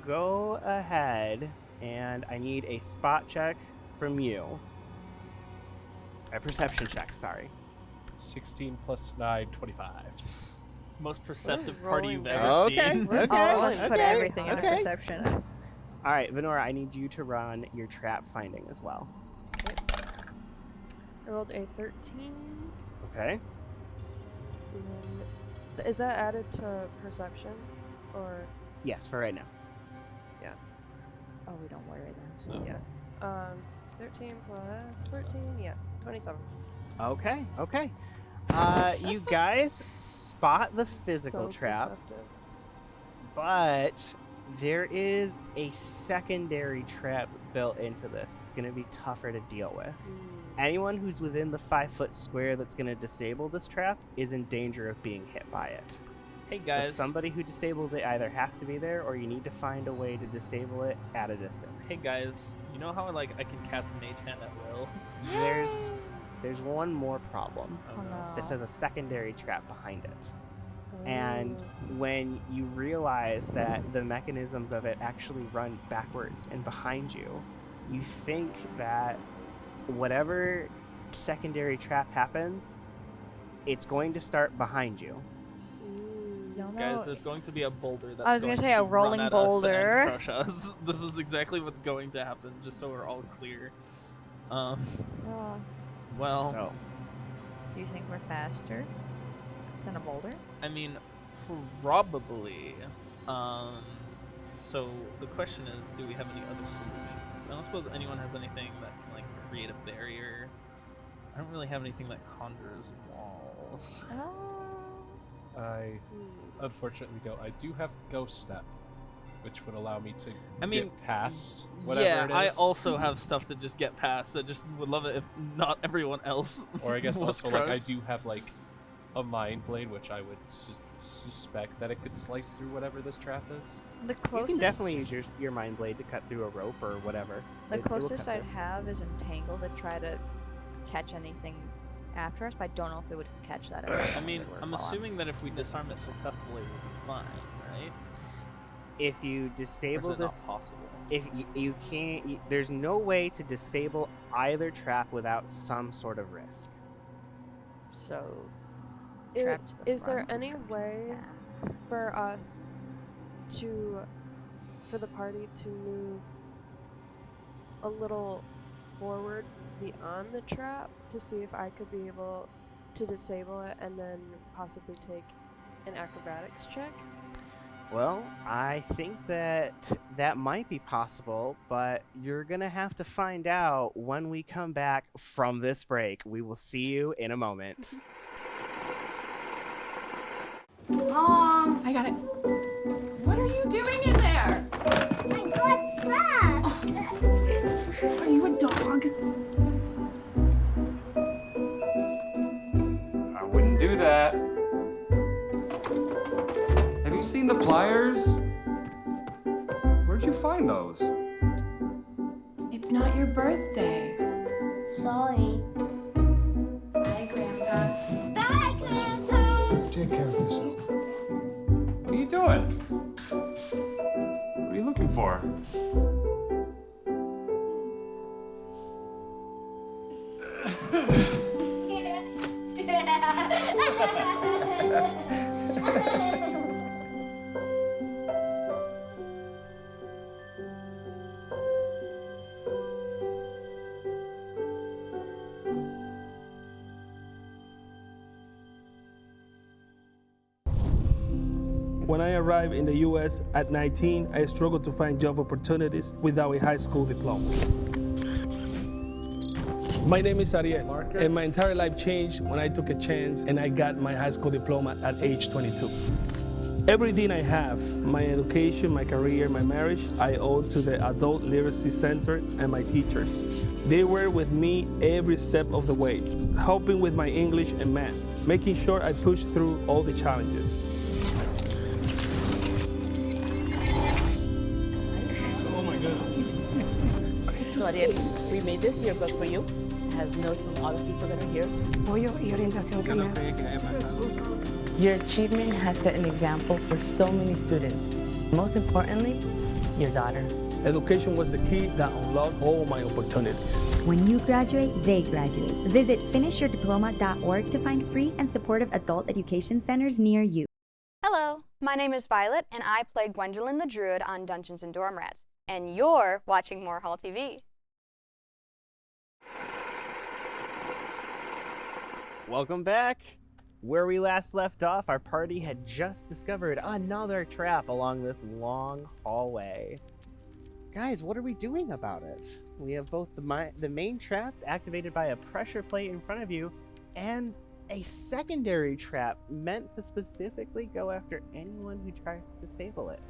A: Go ahead, and I need a spot check from you. A perception check, sorry.
B: 16 plus 9, 25.
E: Most perceptive
D: Ooh,
E: party
D: rolling
E: you've
D: very
E: ever
A: Okay,
E: seen.
A: okay.
C: All of us put
A: okay,
C: everything in
A: okay.
C: a perception.
A: All right, Venora, I need you to run your trap finding as well.
D: I rolled a 13.
A: Okay.
D: And then, is that added to perception? Or,
A: Yes, for right now.
C: Oh, we don't worry then.
D: yeah. 13 plus 14, yeah. 27.
A: Okay, okay. You guys spot the physical
D: So
A: trap,
D: perceptive.
A: but there is a secondary trap built into this that's going to be tougher to deal with. Anyone who's within the 5-foot square that's going to disable this trap is in danger of being hit by it.
E: Hey guys,
A: So somebody who disables it either has to be there, or you need to find a way to disable it at a distance.
E: hey guys, you know how like I can cast Mage Hand at will?
A: There's one more problem.
C: Oh no.
A: This has a secondary trap behind it. And when you realize that the mechanisms of it actually run backwards and behind you, you think that whatever secondary trap happens, it's going to start behind you.
C: Y'all know,
E: Guys, there's going to be a boulder that's
C: I was gonna say a
E: to run
C: rolling
E: at us and
C: boulder.
E: crush us. This is exactly what's going to happen, just so we're all clear.
C: Oh,
E: Well,
A: So,
C: do you think we're faster than a boulder?
E: I mean, probably. So the question is, do we have any other solutions? I don't suppose anyone has anything that can like create a barrier. I don't really have anything that conjures walls.
B: I unfortunately don't. I do have Ghost Step, which would allow me to get past whatever
E: yeah,
B: it is.
E: I also have stuff to just get past. I just would love it if not everyone else.
B: Or I guess
E: was
B: also like I
E: crushed.
B: do have like a Mind Blade, which I would suspect that it could slice through whatever this trap is.
C: The
A: you
C: closest
A: can definitely use your mind blade to cut through a rope or whatever.
C: The
A: It will
C: closest
A: cut
C: I'd have is Entangle to try to catch anything after us, but I don't know if it would catch that.
E: I mean, I'm assuming that if we disarm it successfully, we'll be fine, right?
A: If you
E: Or
A: disable
E: is it
A: this,
E: not possible?
A: if you can't, there's no way to disable either trap without some sort of risk.
C: So, trapped to the
D: Is there
C: front.
D: any way for us for the party to move a little forward beyond the trap to see if I could be able to disable it and then possibly take an acrobatics check?
A: Well, I think that might be possible, but you're gonna have to find out when we come back from this break. We will see you in a moment.
H: Mom, I got it. What are you doing in there?
M: I got stuck.
H: Are you a dog?
N: I wouldn't do that. Have you seen the pliers? Where'd you find those?
H: It's not your birthday.
M: Sorry.
H: Bye, Grandpa.
M: Bye, Grandpa.
O: Take care of yourself.
N: What are you doing? What are you looking for?
P: When I arrived in the U.S. at 19, I struggled to find job opportunities without a high school diploma. My name is Ariel, and my entire life changed when I took a chance and I got my high school diploma at age 22. Everything I have, my education, my career, my marriage, I owe to the Adult Literacy Center and my teachers. They were with me every step of the way, helping with my English and math, making sure I pushed through all the challenges. Oh my goodness.
Q: So Ariel, we made this yearbook for you. It has notes from all the people that are here. Your achievement has set an example for so many students. Most importantly, your daughter.
P: Education was the key that unlocked all my opportunities.
R: When you graduate, they graduate. Visit finishyourdiploma.org to find free and supportive adult education centers near you.
S: Hello, my name is Violet, and I play Gwendolyn the Druid on Dungeons & Dormrats. And you're watching moorehalltv.
A: Welcome back. Where we last left off, our party had just discovered another trap along this long hallway. Guys, what are we doing about it? We have both the main trap activated by a pressure plate in front of you and a secondary trap meant to specifically go after anyone who tries to disable it.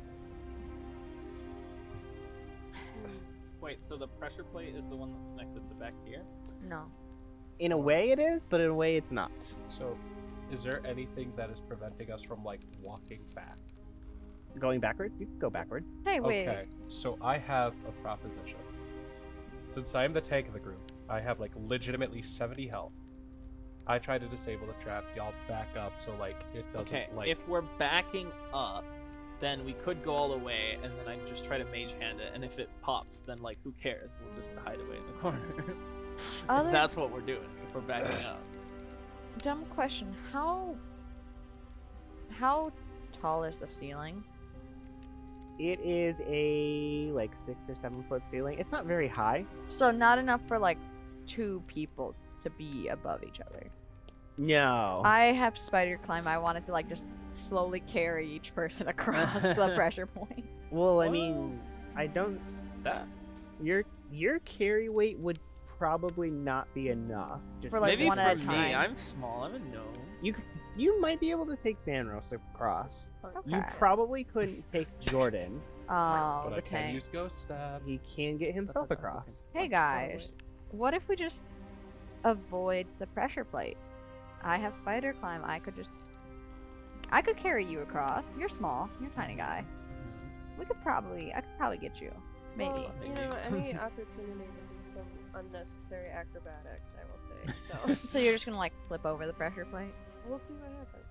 E: Wait, so the pressure plate is the one that's connected to back here?
C: No.
A: In a way it is, but in a way it's not.
B: So, is there anything that is preventing us from, like, walking back?
A: Going backwards? You can go backwards.
C: Hey, wait.
B: Okay, so I have a proposition. Since I am the tank of the group, I have, like, legitimately 70 health. I try to disable the trap, y'all back up so, like, it doesn't,
E: Okay,
B: like...
E: if we're backing up, then we could go all the way, and then I just try to mage hand it, and if it pops, then, like, who cares? We'll just hide away in the corner.
C: Other-
E: That's what we're doing, if we're backing up.
C: Dumb question. How tall is the ceiling?
A: It is a, like, 6 or 7 foot ceiling. It's not very high.
C: So not enough for, like, 2 people to be above each other.
A: No.
C: I have spider climb. I wanted to, like, just slowly carry each person across the pressure point.
A: Well, I mean, I don't... Your carry weight would probably not be enough. Just
C: For, like,
E: Maybe
C: one
E: for
C: at a
E: me,
C: time.
E: I'm small, I'm a gnome.
A: You might be able to take Xanros across. You
C: Okay.
A: probably couldn't take Jordan.
C: Oh,
B: But
C: the
B: I can
C: tank.
B: use Ghost Stab.
A: He can get himself across.
C: Hey guys, what if we just avoid the pressure plate? I have spider climb. I could carry you across. You're small. You're a tiny guy. I could probably get you. Maybe.
D: Well, you know, any opportunity to do some unnecessary acrobatics, I will take. So
C: So you're just gonna like flip over the pressure plate?
D: we'll see what happens.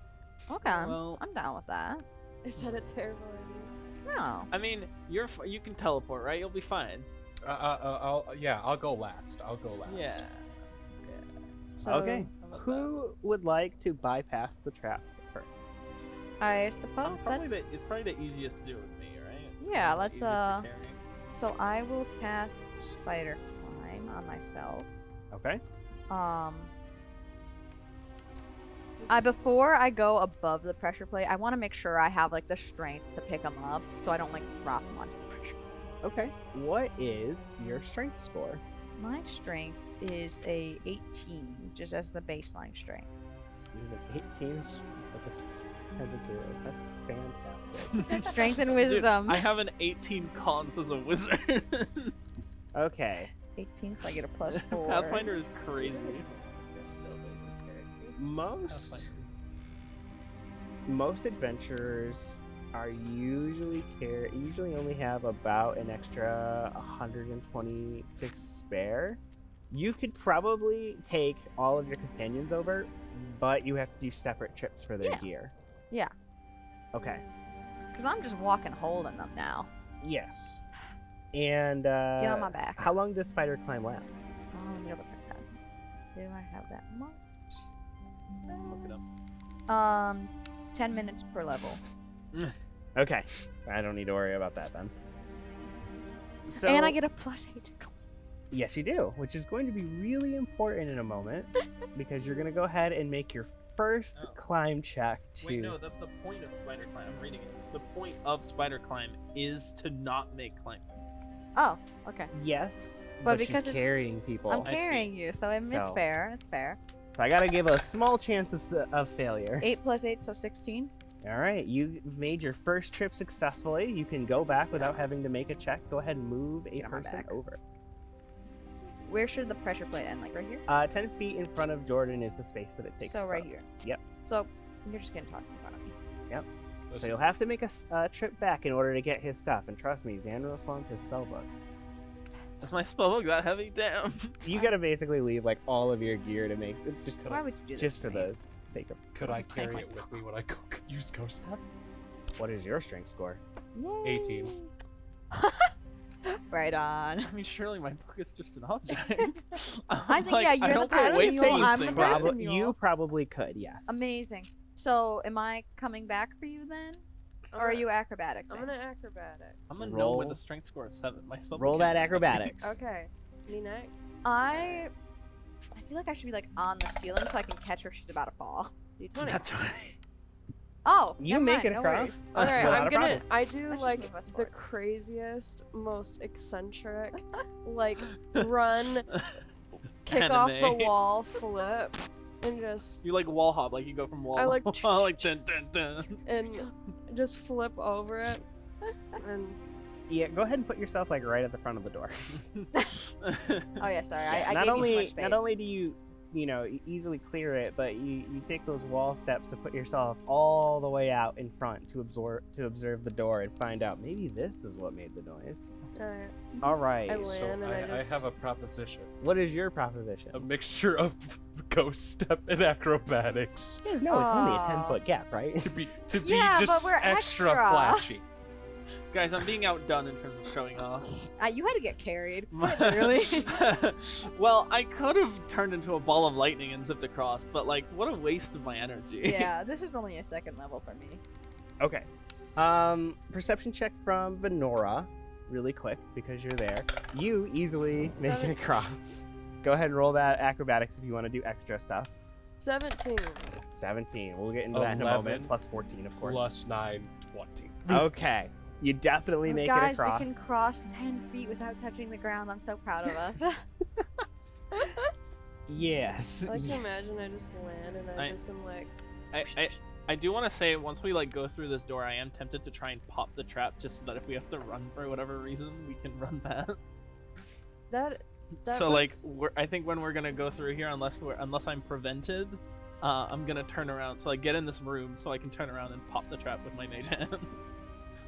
C: Okay,
E: Well-
C: I'm down with that.
D: Is that a terrible idea?
C: No.
E: I mean, you can teleport, right? You'll be fine.
B: I'll go last. I'll go last.
E: Yeah.
C: So
A: Okay. Who would like to bypass the trap first?
C: I suppose
E: It's probably the easiest to do with me, right?
C: Yeah,
E: Probably
C: let's
E: the easiest to carry.
C: So I will cast Spider Climb on myself.
A: Okay.
C: Before I go above the pressure plate, I want to make sure I have like the strength to pick them up, so I don't like drop them on the pressure.
A: Okay. What is your strength score?
C: My strength is a 18, just as the baseline strength.
A: Even 18 as a hero. That's fantastic.
C: Strength and
E: Dude,
C: wisdom.
E: I have an 18 cons as a wizard.
A: Okay.
C: 18, so I get a plus 4.
E: Pathfinder is crazy.
A: Most adventurers are usually only have about an extra 120 to spare. You could probably take all of your companions over, but you have to do separate trips for their gear.
C: Yeah.
A: Okay.
C: Because I'm just walking holding them now.
A: Yes. And
C: Get on my back.
A: How long does Spider Climb last?
C: Oh, let me double check that. Do I have that much?
E: Look it up.
C: 10 minutes per level.
A: Okay. I don't need to worry about that then. So,
C: And I get a plus 8 to climb.
A: Yes, you do, which is going to be really important in a moment because you're going to go ahead and make your first climb check to...
E: Wait, no, that's the point of Spider Climb. I'm reading it. The point of Spider Climb is to not make climb.
C: Oh, okay.
A: Yes,
C: but
A: she's
C: because
A: carrying people.
C: I'm carrying you, so it's fair. It's fair.
A: So I gotta give a small chance of failure.
C: 8 plus 8, so 16.
A: All right, you made your first trip successfully. You can go back without having to make a check. Go ahead and move a person over.
C: Where should the pressure plate end? Like right here?
A: 10 feet in front of Jordan is the space that it takes.
C: So right
A: up.
C: here.
A: Yep.
C: So you're just getting tossed in front of me.
A: Yep. So you'll have to make a trip back in order to get his stuff. And trust me, Xander spawns his spellbook.
E: Is my spellbook that heavy? Damn.
A: You gotta basically leave like all of your gear to make just.
C: Why would you do this
A: just
C: to
A: for the sake of?
B: Could I carry it with me when I go use Ghost Step?
A: What is your strength score?
B: 18.
C: Right on.
E: I mean, surely my book is just an object.
C: I think you're the pattern mule. I'm the person mule.
A: You probably could, yes.
C: Amazing. So am I coming back for you then? Or are you acrobatics?
D: I'm gonna acrobatic.
E: I'm a gnome with a strength score of 7. My spellbook
A: Roll
E: can't
A: that
E: do
A: acrobatics.
D: Okay. Me next.
C: I feel like I should be like on the ceiling so I can catch her. She's about to fall.
D: D20.
E: That's right.
C: Oh,
A: you
C: never
A: make
C: mind,
A: it
C: no
A: across.
C: worries.
D: Alright,
A: without
D: I'm
A: a
D: gonna.
A: problem.
D: I do
C: Let's just
D: like
C: move us
D: the
C: forward.
D: craziest, most eccentric, like run, kick off the
E: Anime.
D: wall, flip, and just
E: You like wall hop, like you go from wall
D: I like
E: to wall, like dun dun dun.
D: and just flip over it, and
A: Yeah, go ahead and put yourself like right at the front of the door.
C: Oh yeah, sorry. I
A: not
C: gave
A: only
C: you so much space.
A: not only do you easily clear it, but you take those wall steps to put yourself all the way out in front to observe the door and find out maybe this is what made the noise. All right.
D: I
B: So
D: land and
B: I
D: I just
B: have a proposition.
A: What is your proposition?
B: A mixture of Ghost Step and acrobatics.
A: Yes, no, it's only a 10-foot gap, right?
B: To be
C: Yeah, but
B: just
C: we're
B: extra
C: extra.
B: flashy.
E: Guys, I'm being outdone in terms of showing off.
C: You had to get carried. Really?
E: Well, I could have turned into a ball of lightning and zipped across, but like, what a waste of my energy.
C: Yeah, this is only a second level for me.
A: Okay. Perception check from Venora, really quick because you're there. You easily make it across. Go ahead and roll that acrobatics if you want to do extra stuff.
D: 17.
A: 17. We'll get into that in a moment. Plus 14, of course.
B: Plus 9, 20.
A: Okay. You definitely make
C: Guys,
A: it across.
C: we can cross 10 feet without touching the ground. I'm so proud of us.
A: Yes.
D: I can
A: yes.
D: imagine I just land and I just am like.
E: I do want to say, once we like go through this door, I am tempted to try and pop the trap, just so that if we have to run for whatever reason, we can run past.
D: That
E: so
D: was...
E: like, I think when we're gonna go through here, unless I'm prevented, I'm gonna turn around. So I get in this room, so I can turn around and pop the trap with my mage hand.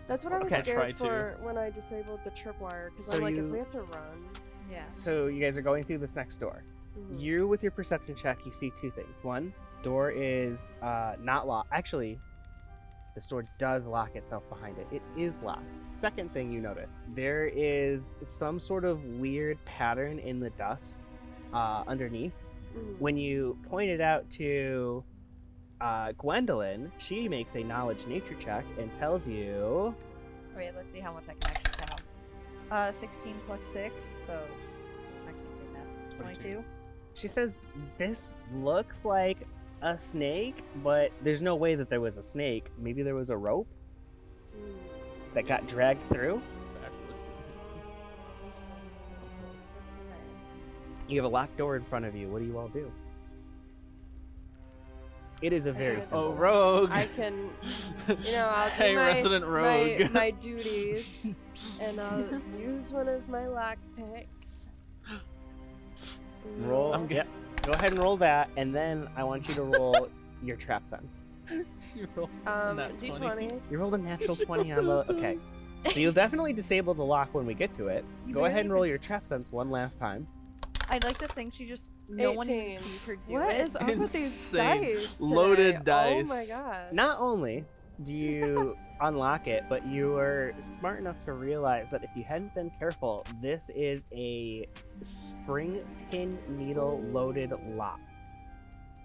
D: That's what I was
E: Okay, try
D: scared for when I disabled the tripwire, because
A: So
D: I'm like,
A: you-
D: if we have to run, yeah.
A: So you guys are going through this next door.
D: Mhm.
A: You, with your perception check, you see two things. One, door is not locked. Actually, this door does lock itself behind it. It is locked. Second thing you notice, there is some sort of weird pattern in the dust underneath. When you point it out to Gwendolyn, she makes a knowledge nature check and tells you.
O: Wait, let's see how much I can actually tell. 16 plus 6, so I can do that. 22.
A: She says this looks like a snake, but there's no way that there was a snake. Maybe there was a rope that got dragged through. You have a locked door in front of you. What do you all do? It is a very simple.
E: Oh, rogue.
D: I can, I'll do
E: Hey, resident rogue.
D: my duties, and I'll use one of my lockpicks.
A: Roll. Go ahead and roll that, and then I want you to roll your trap sense.
E: You rolled
D: D20.
A: You rolled a natural 20 on the. Okay. So you'll definitely disable the lock when we get to it. Go ahead and roll your trap sense one last time.
O: I'd like to think she just no one even
D: 18.
O: sees her do
D: What
O: it.
D: is up with these dice today?
E: Loaded dice.
D: Oh my god.
A: Not only do you unlock it, but you were smart enough to realize that if you hadn't been careful, this is a spring pin needle loaded lock.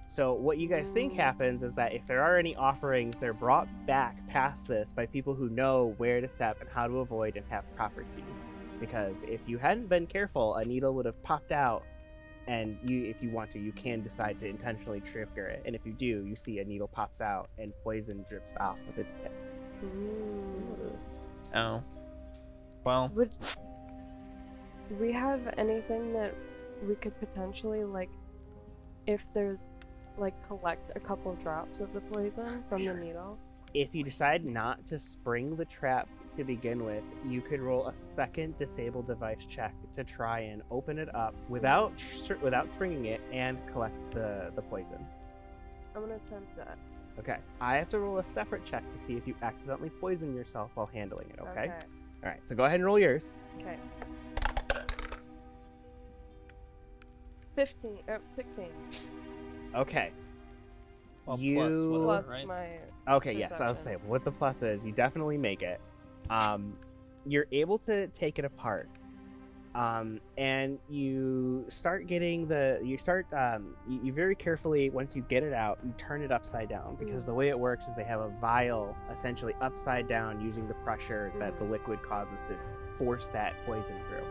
A: So what you guys think happens is that if there are any offerings, they're brought back past this by people who know where to step and how to avoid and have proper keys. Because if you hadn't been careful, a needle would have popped out, and if you want to, you can decide to intentionally trigger it. And if you do, you see a needle pops out and poison drips off of its tip.
E: Oh. Well.
D: Would we have anything that we could potentially, like, if there's, like, collect a couple drops of the poison from the needle?
A: If you decide not to spring the trap to begin with, you could roll a second disable device check to try and open it up without springing it and collect the poison.
D: I'm gonna attempt that.
A: Okay. I have to roll a separate check to see if you accidentally poison yourself while handling it, okay? All right, so go ahead and roll yours.
D: Okay. 16.
A: Okay.
E: Well,
A: you
D: plus
E: right?
D: my
A: Okay, yes, I was saying what the plus is, you definitely make it. You're able to take it apart. And you start getting you very carefully, once you get it out, you turn it upside down, because the way it works is they have a vial essentially upside down using the pressure that the liquid causes to force that poison through.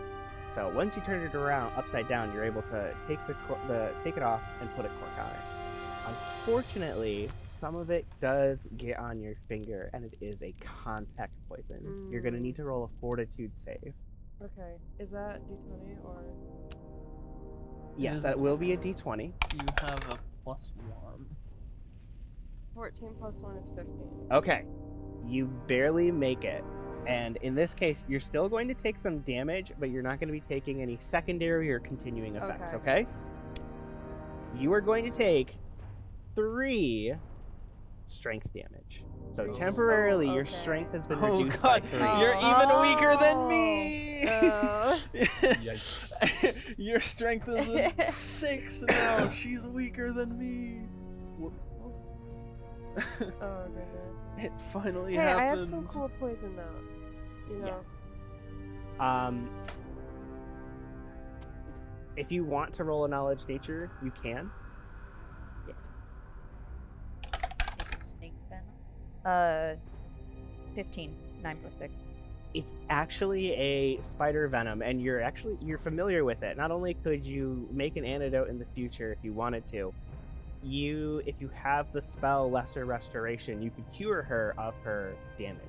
A: So once you turn it around upside down, you're able to take take it off and put a cork on it. Unfortunately, some of it does get on your finger, and it is a contact poison. You're gonna need to roll a fortitude save.
D: Okay. Is that D20 or?
A: Yes, that will be a D20.
E: You have a +1.
D: 14 plus 1 is 15.
A: Okay, you barely make it. And in this case, you're still going to take some damage, but you're not going to be taking any secondary or continuing effects, okay? You are going to take 3 strength damage. So temporarily, your strength has been reduced by 3.
E: You're even weaker than me!
B: Yikes.
E: Your strength is at 6 now. She's weaker than me.
D: Oh goodness.
E: It finally
D: hey,
E: happened.
D: I have some cool poison though. You know.
A: Yes. If you want to roll a knowledge nature, you can.
O: Snake venom? 15. 9 plus 6.
A: It's actually a spider venom, and you're familiar with it. Not only could you make an antidote in the future if you wanted to, if you have the spell Lesser Restoration, you could cure her of her damage,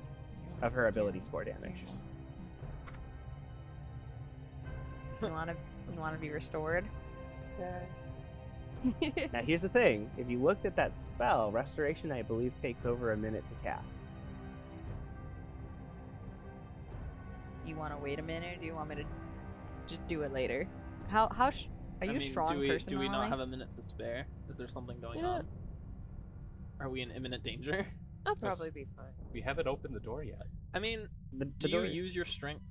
A: of her ability score damage.
O: You want to be restored?
A: Now here's the thing: if you looked at that spell, Restoration, I believe, takes over a minute to cast.
O: You want to wait a minute, or do you want me to just do it later? Are you a strong person?
E: Do we not
O: Molly?
E: have a minute to spare? Is there something going on? Are we in imminent danger?
D: I'll probably be fine.
B: We haven't opened the door yet.
E: I mean, do you use your strength?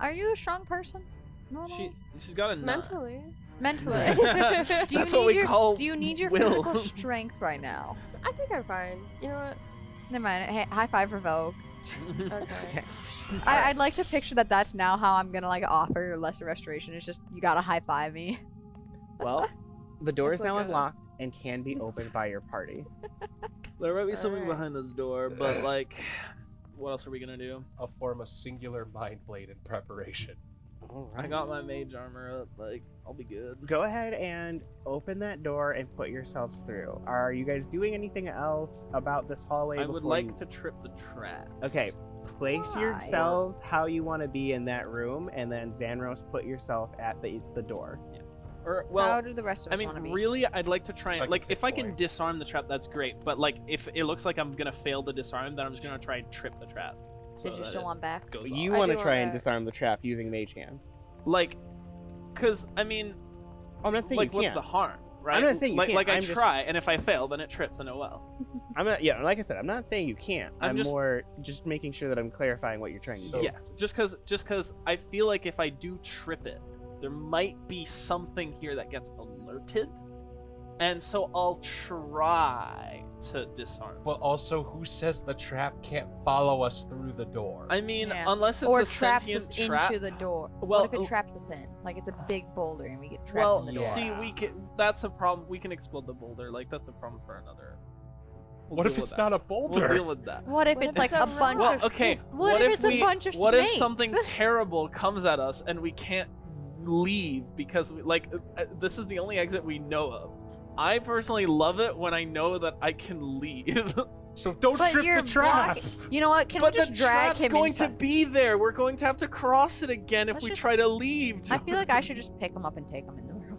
O: Are you a strong person? Normally?
E: She's got a
D: mentally.
O: Mentally.
E: That's what we call
O: Do you need your
E: will.
O: physical strength right now?
D: I think I'm fine. You know what?
O: Never mind. Hey, high five for Vogue.
D: Okay.
O: I'd like to picture that's now how I'm gonna offer Lesser Restoration. It's just you gotta high five me.
A: Well, The door is
D: It's
A: now
D: like a-
A: unlocked and can be opened by your party.
E: There might be something
D: Alright.
E: behind this door, but like, what else are we gonna do?
B: I'll form a singular mind blade in preparation.
A: All
E: I got my mage armor up. Like, I'll be good.
A: Go ahead and open that door and put yourselves through. Are you guys doing anything else about this hallway?
E: I would
A: before
E: like
A: you...
E: to trip the traps.
A: Okay, place
C: Why?
A: yourselves how you want to be in that room, and then Xanros, put yourself at the door.
E: Or well,
C: How do the rest of
E: I
C: us
E: mean,
C: want to be?
E: really, I'd like to try
B: I
E: and
B: can
E: like
B: take
E: if I can
B: point.
E: disarm the trap, that's great. But like, if it looks like I'm gonna fail to disarm, then I'm just gonna try and trip the trap. So
C: Did you
E: that
C: still
E: it
C: want back?
E: goes
A: You
E: off.
A: want to
C: do
A: try and
C: wanna-
A: disarm the trap using Mage Hand.
E: Like, cause I mean,
A: I'm not saying
E: like,
A: you
E: what's
A: can't.
E: the harm, right?
A: I'm not saying you
E: like,
A: can't,
E: like I
A: I'm just-
E: try, and if I fail, then it trips, and oh well.
A: I'm not. Yeah, like I said, I'm not saying you can't.
E: I'm
A: I'm
E: just-
A: more just making sure that I'm clarifying what you're trying to do.
E: Yes, just cause I feel like if I do trip it, there might be something here that gets alerted, and so I'll try to disarm.
B: But also, who says the trap can't follow us through the door?
E: I mean,
C: Yeah.
E: unless it's
C: or
E: a
C: traps
E: sentient
C: us
E: trap.
C: into the door.
E: Well,
C: what if it traps us in? Like it's a big boulder and we get trapped
E: Well,
C: in the door.
E: see, we can. That's a problem. We can explode the boulder. Like that's a problem for another. We'll
B: What if
E: deal
B: it's
E: with
B: not
E: that.
B: a boulder?
E: We'll deal with that.
C: What if
D: What
C: it's
D: if
C: like
D: it's
C: a
D: a
C: bunch
E: Well,
C: of?
E: okay.
C: What if it's
E: we,
C: a bunch of
E: What
C: snakes?
E: if something terrible comes at us and we can't leave because we, like this is the only exit we know of? I personally love it when I know that I can leave.
B: So don't
C: But
B: trip
C: you're
B: the trap.
C: blocking- You know what? Can
E: But
C: we just
E: the
C: drag
E: trap's
C: him
E: going to
C: inside?
E: be there. We're going to have to cross it again if
C: Let's
E: we
C: just-
E: try to leave.
C: I feel like I should just pick him up and take him in the room.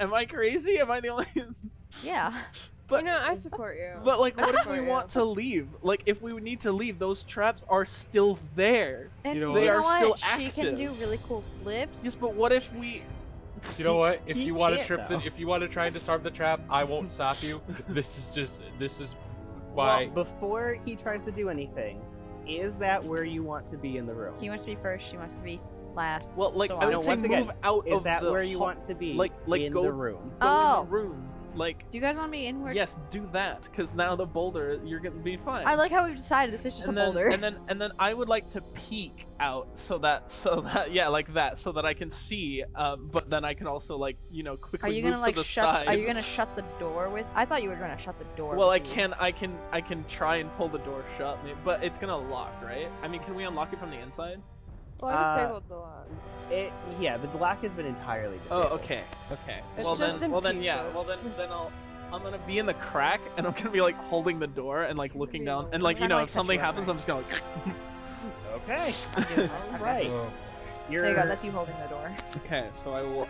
E: Am I crazy? Am I the only?
C: Yeah.
E: But
D: You know, I support you.
E: But like,
D: I
E: what if
D: support
E: we
D: you.
E: want to leave? Like, if we need to leave, those traps are still there.
C: And
B: You know
E: they
C: you know
E: are
C: what?
E: still
C: She
E: active.
C: can do really cool flips.
E: Yes, but what if we?
B: You know what? If
A: He
B: you want to
A: can't,
B: trip
A: though.
B: if you want to try and disarm the trap, I won't stop you. This is why.
A: Well, before he tries to do anything, is that where you want to be in the room?
C: He wants to be first. She wants to be last.
E: Well, like
C: so
E: I
C: on.
E: would
A: No,
E: say,
A: once again,
E: move out
A: Is
E: of
A: that
E: the
A: where you
E: ho-
A: want to be?
E: like
A: in
E: go
A: the room.
E: Go
C: Oh.
E: in the room. Like,
C: Do you guys want me in where?
E: yes, do that, because now the boulder, you're gonna be fine.
C: I like how we've decided this is just
E: and
C: a boulder.
E: and then I would like to peek out so that yeah, like that, so that I can see. But then I can also like
C: Are
E: quickly
C: you
E: move
C: gonna like
E: to the
C: shut?
E: side.
C: Are you gonna shut the door with? I thought you were gonna shut the door.
E: Well, I
C: with you.
E: can try and pull the door shut, but it's gonna lock, right? I mean, can we unlock it from the inside?
D: Well, I disabled the lock.
A: Yeah, the lock has been entirely disabled.
E: Oh, okay.
D: It's
E: well
D: just
E: then,
D: in
E: well then, yeah. Well
D: pieces.
E: then I'm gonna be in the crack, and I'm gonna be like holding the door and like looking down, and like
C: I'm gonna, like,
E: if something
C: touch you
E: happens,
C: over.
E: I'm just gonna.
A: Okay. All right.
C: There you go. That's you holding the door.
E: Okay, so I will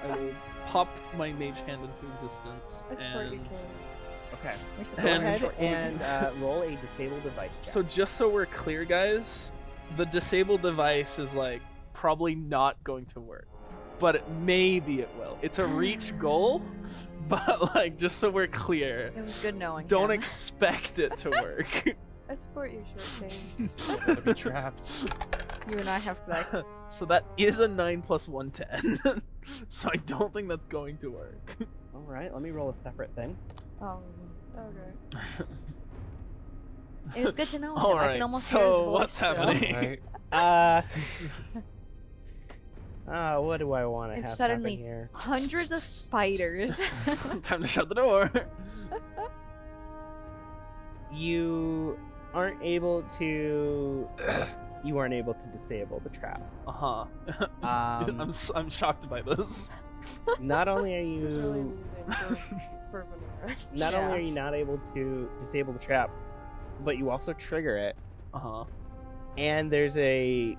E: pop my mage hand into existence.
D: I support you,
E: and...
D: King.
A: Okay.
E: And-
A: Go ahead and roll a disable device check.
E: So just so we're clear, guys, the disable device is like probably not going to work, but maybe it will. It's a reach goal, but like just so we're clear,
C: It was good knowing.
E: don't
C: him.
E: expect it to work.
D: I support you, Short King.
B: I'm gonna be trapped.
C: You and I have like.
E: So that is a 9 + 1 10. So I don't think that's going to work.
A: All right, let me roll a separate thing.
C: Oh.
D: Okay.
C: It was good to know.
E: All
C: him. I
E: right.
C: can almost hear his
E: So
C: voice
E: what's
C: still.
E: happening?
B: Right?
A: What do I want to
C: And
A: have
C: suddenly,
A: happen here?
C: hundreds of spiders.
E: Time to shut the door.
A: You aren't able to. You aren't able to disable the trap.
E: Uh-huh. I'm shocked by this.
A: Not only are
D: This is really
A: you.
D: amusing for Vanilla.
A: Not only are you not able to disable the trap, but you also trigger it.
E: Uh-huh.
A: And there's a.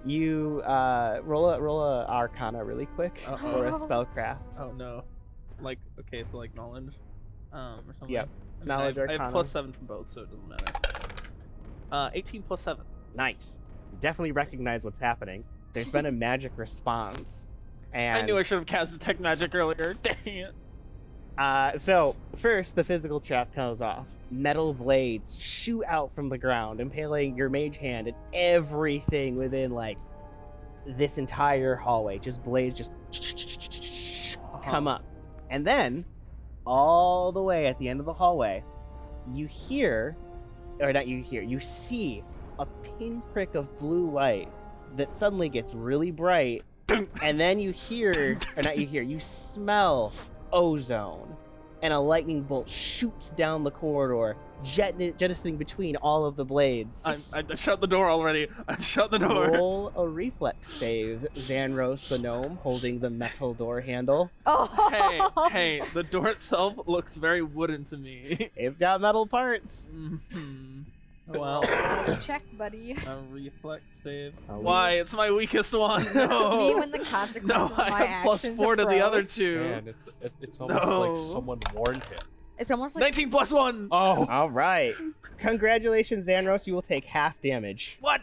A: You roll a Arcana really quick
E: Uh-oh.
A: or a spellcraft.
E: Oh no. Like, okay, so like knowledge? Or something?
A: Yep.
E: I mean,
A: Knowledge,
E: I have
A: Arcana.
E: +7 from both, so it doesn't matter. 18 + 7.
A: Nice. Definitely recognize what's happening. There's been a magic response. And
E: I knew I should have cast Detect Magic earlier. Dang it.
A: So first, the physical trap comes off. Metal blades shoot out from the ground, impaling your mage hand and everything within like this entire hallway. Just blades just come up, and then all the way at the end of the hallway, you hear, or not you hear, you see a pinprick of blue light that suddenly gets really bright And then you hear, or not you hear, you smell ozone. And a lightning bolt shoots down the corridor, jettisoning between all of the blades.
E: I shut the door already. I shut the door.
A: Roll a reflex save, Xanros the gnome, holding the metal door handle.
C: Oh.
E: Hey, the door itself looks very wooden to me.
A: It's got metal parts.
E: Well,
O: check, buddy.
E: A reflex save.
A: Oh,
E: Why? It's my weakest one. No.
O: Me when the consequences
E: No,
O: of
E: I
O: my
E: have +4
O: actions
E: to the
O: approach.
E: other two.
B: Man, it's almost like someone warned him.
O: It's almost like
E: 19 plus 1.
B: Oh.
A: All right. Congratulations, Xanros. You will take half damage.
E: What?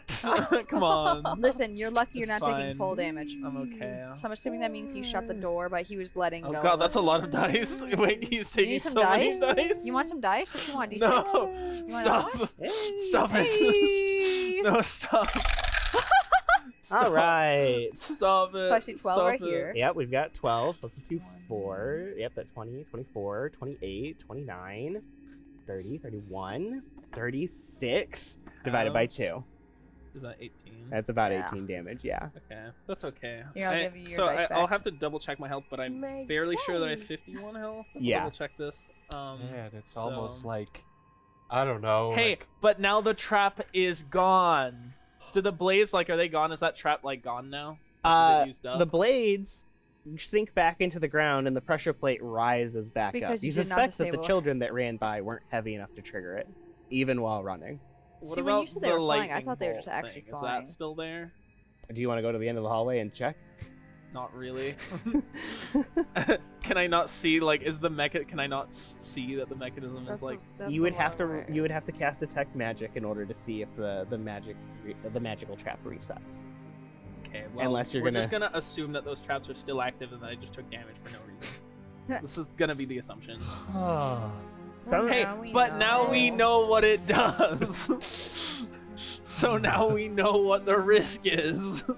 E: Come on.
O: Listen, you're lucky you're
E: It's
O: not
E: fine.
O: taking full damage.
E: I'm okay.
O: So I'm assuming that means he shut the door, but he was letting
E: Oh
O: go.
E: god,
O: of
E: that's
O: it.
E: a lot of dice. Wait, he's
O: You
E: taking
O: need some
E: so many
O: dice?
E: dice.
O: You want some dice? What you want? D6?
E: No.
O: You want
E: Stop. Stop it. No, stop. Stop.
A: All right.
E: Stop it.
O: So I see 12
E: Stop
O: right
E: it.
O: here.
A: Yep, we've got 12 plus the 2, 4. Yep, that's 20, 24, 28, 29, 30, 31, 36, divided by 2.
E: Is that 18?
A: That's about 18 damage, yeah.
E: Okay, that's okay.
O: Here, I'll give you your
E: so
O: dice
E: I'll
O: back.
E: have to double check my health, but I'm
D: My
E: fairly sure that I have
D: dice.
E: 51 health. I'll
A: Yeah.
E: Double check this.
B: Man, it's
E: so-
B: almost like, I don't know.
E: Hey,
B: like,
E: but now the trap is gone. Did the blades are they gone? Is that trap gone now? Is it used up?
A: The blades sink back into the ground and the pressure plate rises back
O: Because
A: up.
O: you
A: You
O: did not
A: suspect that the
O: disable it.
A: children that ran by weren't heavy enough to trigger it, even while running.
E: What
O: See,
E: about
O: when you said they
E: the
O: were flying, I
E: lightning
O: thought they were
E: bolt
O: just actually
E: thing? Is
O: flying.
E: that still there?
A: Do you want to go to the end of the hallway and check?
E: Not really. Can I not see? Is the mecha? Can I not see that the mechanism is
A: You would have to cast detect magic in order to see if the magical trap resets.
E: Okay, well,
A: Unless you're
E: we're just gonna assume that those traps are still active and that I just took damage for no reason. This is gonna be the assumption. Hey, but now we know what it does. So now we know what the risk is.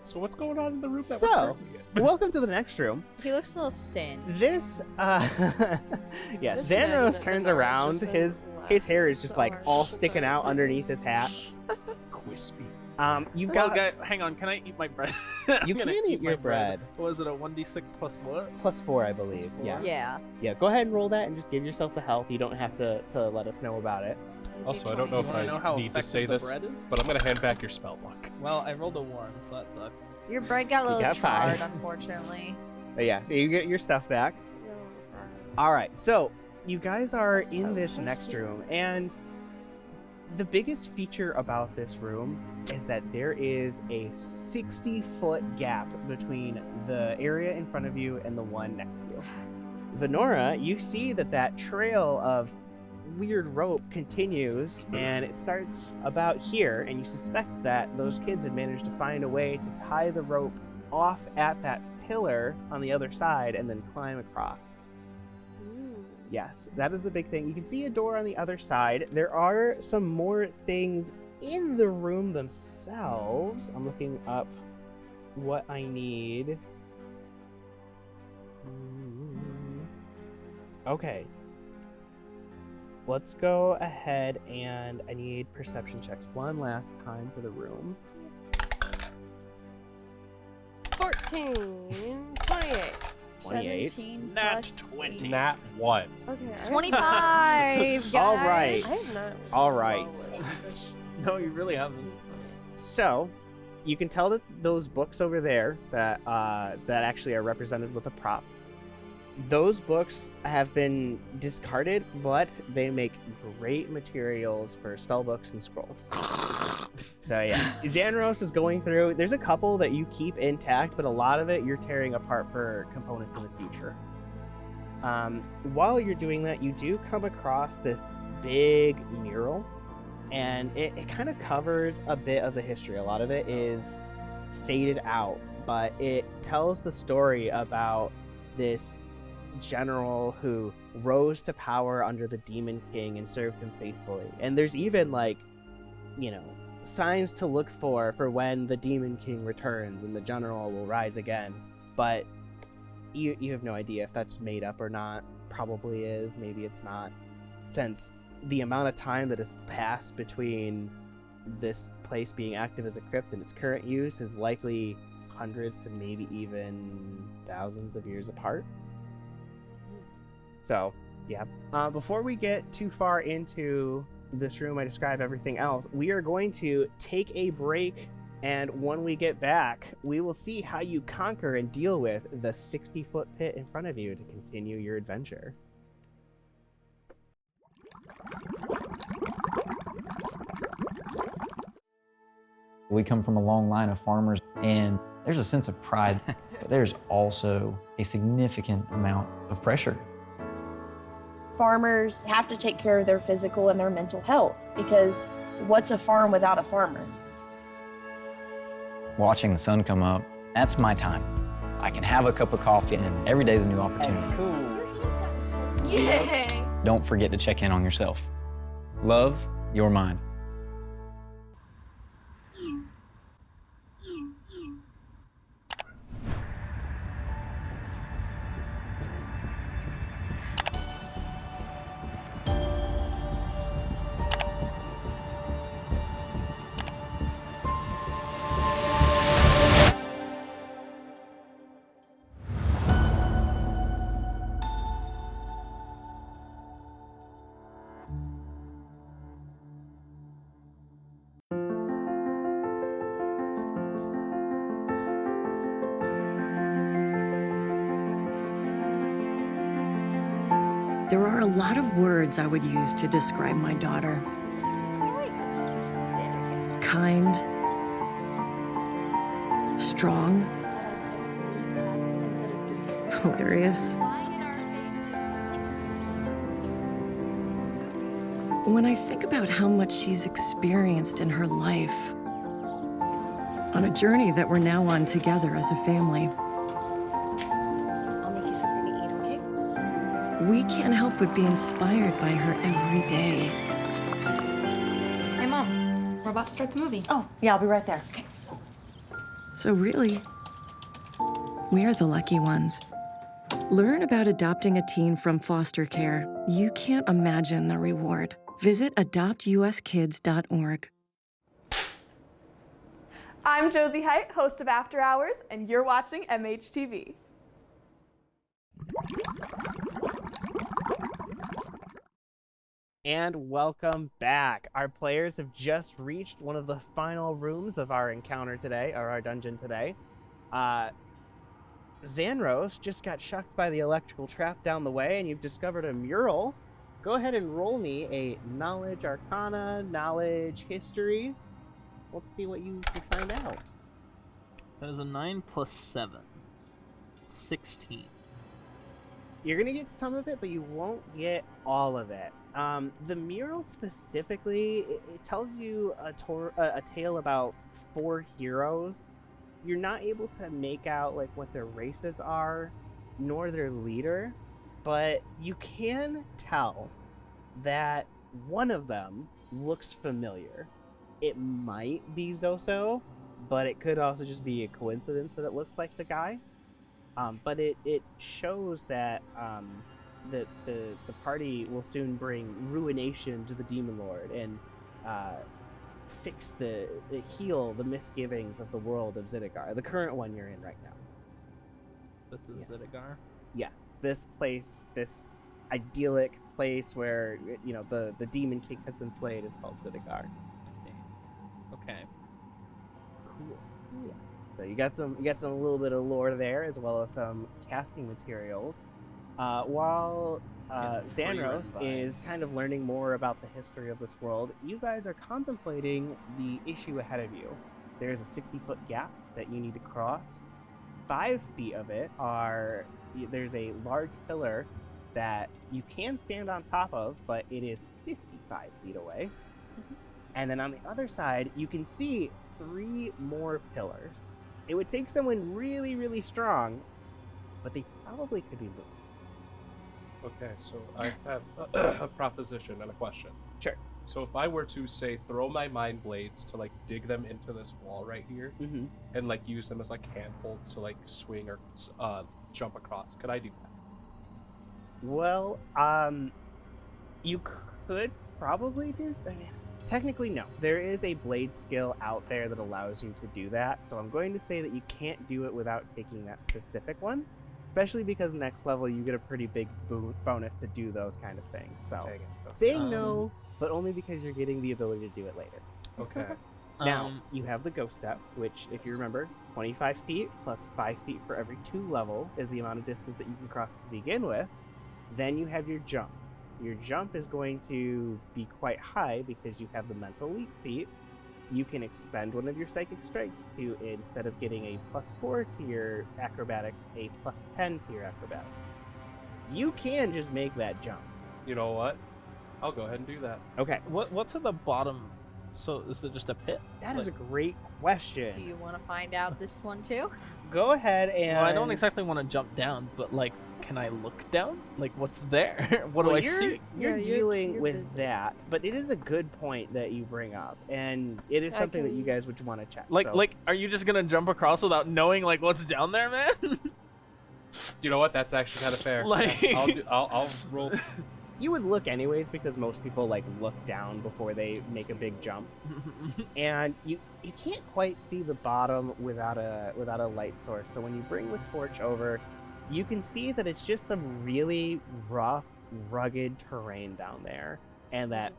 B: So what's going on in the room that
A: So, welcome to the next room.
O: He looks a little singed.
A: This, yes,
D: This man
A: Xanros
D: that
A: turns
D: Xanros
A: around.
D: just
A: His hair is just all sticking out underneath his hat.
B: Crispy.
A: You've
E: Oh,
A: got.
E: guys, hang on, can I eat my bread?
A: You
E: I'm gonna
A: can eat
E: my
A: your bread.
E: What is it, a 1d6 plus what?
A: Plus 4, I believe.
E: Plus 4?
A: Yes.
O: Yeah.
A: Yeah. Go ahead and roll that, and just give yourself the health. You don't have to let us know about it.
B: Also, I don't know if
E: Wanna know
B: I
E: how
B: need to
E: effective
B: say
E: the
B: this,
E: bread is?
B: but I'm gonna hand back your spell block.
E: Well, I rolled a 1, so that sucks.
O: Your bread got a little
A: got
O: charred,
A: 5.
O: unfortunately.
A: But yeah, so you get your stuff back. All right, so you guys are in this next room, and the biggest feature about this room is that there is a 60-foot gap between the area in front of you and the one next to you. Venora, you see that trail of weird rope continues, and it starts about here, and you suspect that those kids had managed to find a way to tie the rope off at that pillar on the other side and then climb across. Yes, that is the big thing. You can see a door on the other side. There are some more things in the room themselves. I'm looking up what I need. Okay. Let's go ahead and I need perception checks one last time for the room.
D: 14, 28.
A: 28.
O: 17
E: Nat
O: plus
E: 20.
B: Nat 1.
D: Okay.
O: 25, guys.
A: All right.
D: I have not.
A: All right.
E: No, you really haven't.
A: So, you can tell that those books over there that actually are represented with a prop, those books have been discarded, but they make great materials for spell books and scrolls. So yeah, Xanros is going through. There's a couple that you keep intact, but a lot of it you're tearing apart for components in the future. While you're doing that, you do come across this big mural, and it kind of covers a bit of the history. A lot of it is faded out, but it tells the story about this general who rose to power under the Demon King and served him faithfully. And there's even signs to look for when the Demon King returns and the general will rise again. But you have no idea if that's made up or not. Probably is, maybe it's not, since the amount of time that has passed between this place being active as a crypt and its current use is likely hundreds to maybe even thousands of years apart. So, yeah. Before we get too far into this room, I describe everything else, we are going to take a break, and when we get back, we will see how you conquer and deal with the 60-foot pit in front of you to continue your adventure.
T: We come from a long line of farmers, and there's a sense of pride, but there's also a significant amount of pressure.
U: Farmers have to take care of their physical and their mental health, because what's a farm without a farmer?
T: Watching the sun come up, that's my time. I can have a cup of coffee, and every day's a new opportunity.
A: That's cool.
U: Yay!
T: Don't forget to check in on yourself. Love your mind.
V: There are a lot of words I would use to describe my daughter. Kind, strong, hilarious. When I think about how much she's experienced in her life, on a journey that we're now on together as a family,
W: I'll make you something to eat, okay?
V: we can't help but be inspired by her every day.
W: Hey, Mom. We're about to start the movie. Oh, yeah, I'll be right there. Okay.
V: So really, we're the lucky ones. Learn about adopting a teen from foster care. You can't imagine the reward. Visit adoptuskids.org.
X: I'm Josie Height, host of After Hours, and you're watching mhtv.
A: And welcome back. Our players have just reached one of the final rooms of our encounter today, or our dungeon today. Xanros just got shucked by the electrical trap down the way, and you've discovered a mural. Go ahead and roll me a knowledge arcana, knowledge history. Let's see what you can find out.
E: That is a 9 plus 7. 16.
A: You're going to get some of it, but you won't get all of it. The mural specifically, it tells you a tale about 4 heroes. You're not able to make out like what their races are, nor their leader, but you can tell that one of them looks familiar. It might be Zoso, but it could also just be a coincidence that it looks like the guy. But it shows that the party will soon bring ruination to the Demon Lord and heal the misgivings of the world of Zittigar, the current one you're in right now.
E: This is Zittigar?
A: Yeah, this place, this idyllic place where, you know, the Demon King has been slain is called Zittigar.
E: Okay.
A: Cool. Yeah. So you got some little bit of lore there, as well as some casting materials. While Xanros is kind of learning more about the history of this world, you guys are contemplating the issue ahead of you. There's a 60-foot gap that you need to cross. 5 feet of it there's a large pillar that you can stand on top of, but it is 55 feet away. And then on the other side, you can see 3 more pillars. It would take someone really, really strong, but they probably could be moved.
B: Okay, so I have a proposition and a question.
A: Sure.
B: So if I were to, say, throw my mind blades to, like, dig them into this wall right here, and, like, use them as, like, handholds to, like, swing or jump across, could I do that?
A: Well, you could probably do. I mean, Technically, no. There is a blade skill out there that allows you to do that, so I'm going to say that you can't do it without taking that specific one, especially because next level you get a pretty big bonus to do those kind of things. So, saying no, but only because you're getting the ability to do it later.
B: Okay.
A: Now, you have the ghost step, which, if you remember, 25 feet plus 5 feet for every 2 level is the amount of distance that you can cross to begin with. Then you have your jump. Your jump is going to be quite high because you have the mental leap feat. You can expend one of your psychic strikes to, instead of getting a +4 to your acrobatics, a +10 to your acrobatics. You can just make that jump.
B: You know what? I'll go ahead and do that.
A: Okay.
E: What's at the bottom? So is it just a pit?
A: That is a great question.
O: Do you want to find out this one too?
A: Go ahead and...
E: Well, I don't exactly want to jump down, but like, can I look down? Like, what's there? What do I see?
A: You're dealing with that, but it is a good point that you bring up, and it is something that you guys would want to check.
E: Like, are you just gonna jump across without knowing like what's down there, man?
B: You know what? That's actually kind of fair.
E: Like-
B: Yeah, I'll roll.
A: You would look anyways because most people like look down before they make a big jump, and you can't quite see the bottom without a light source. So when you bring the torch over, you can see that it's just some really rough, rugged terrain down there, and that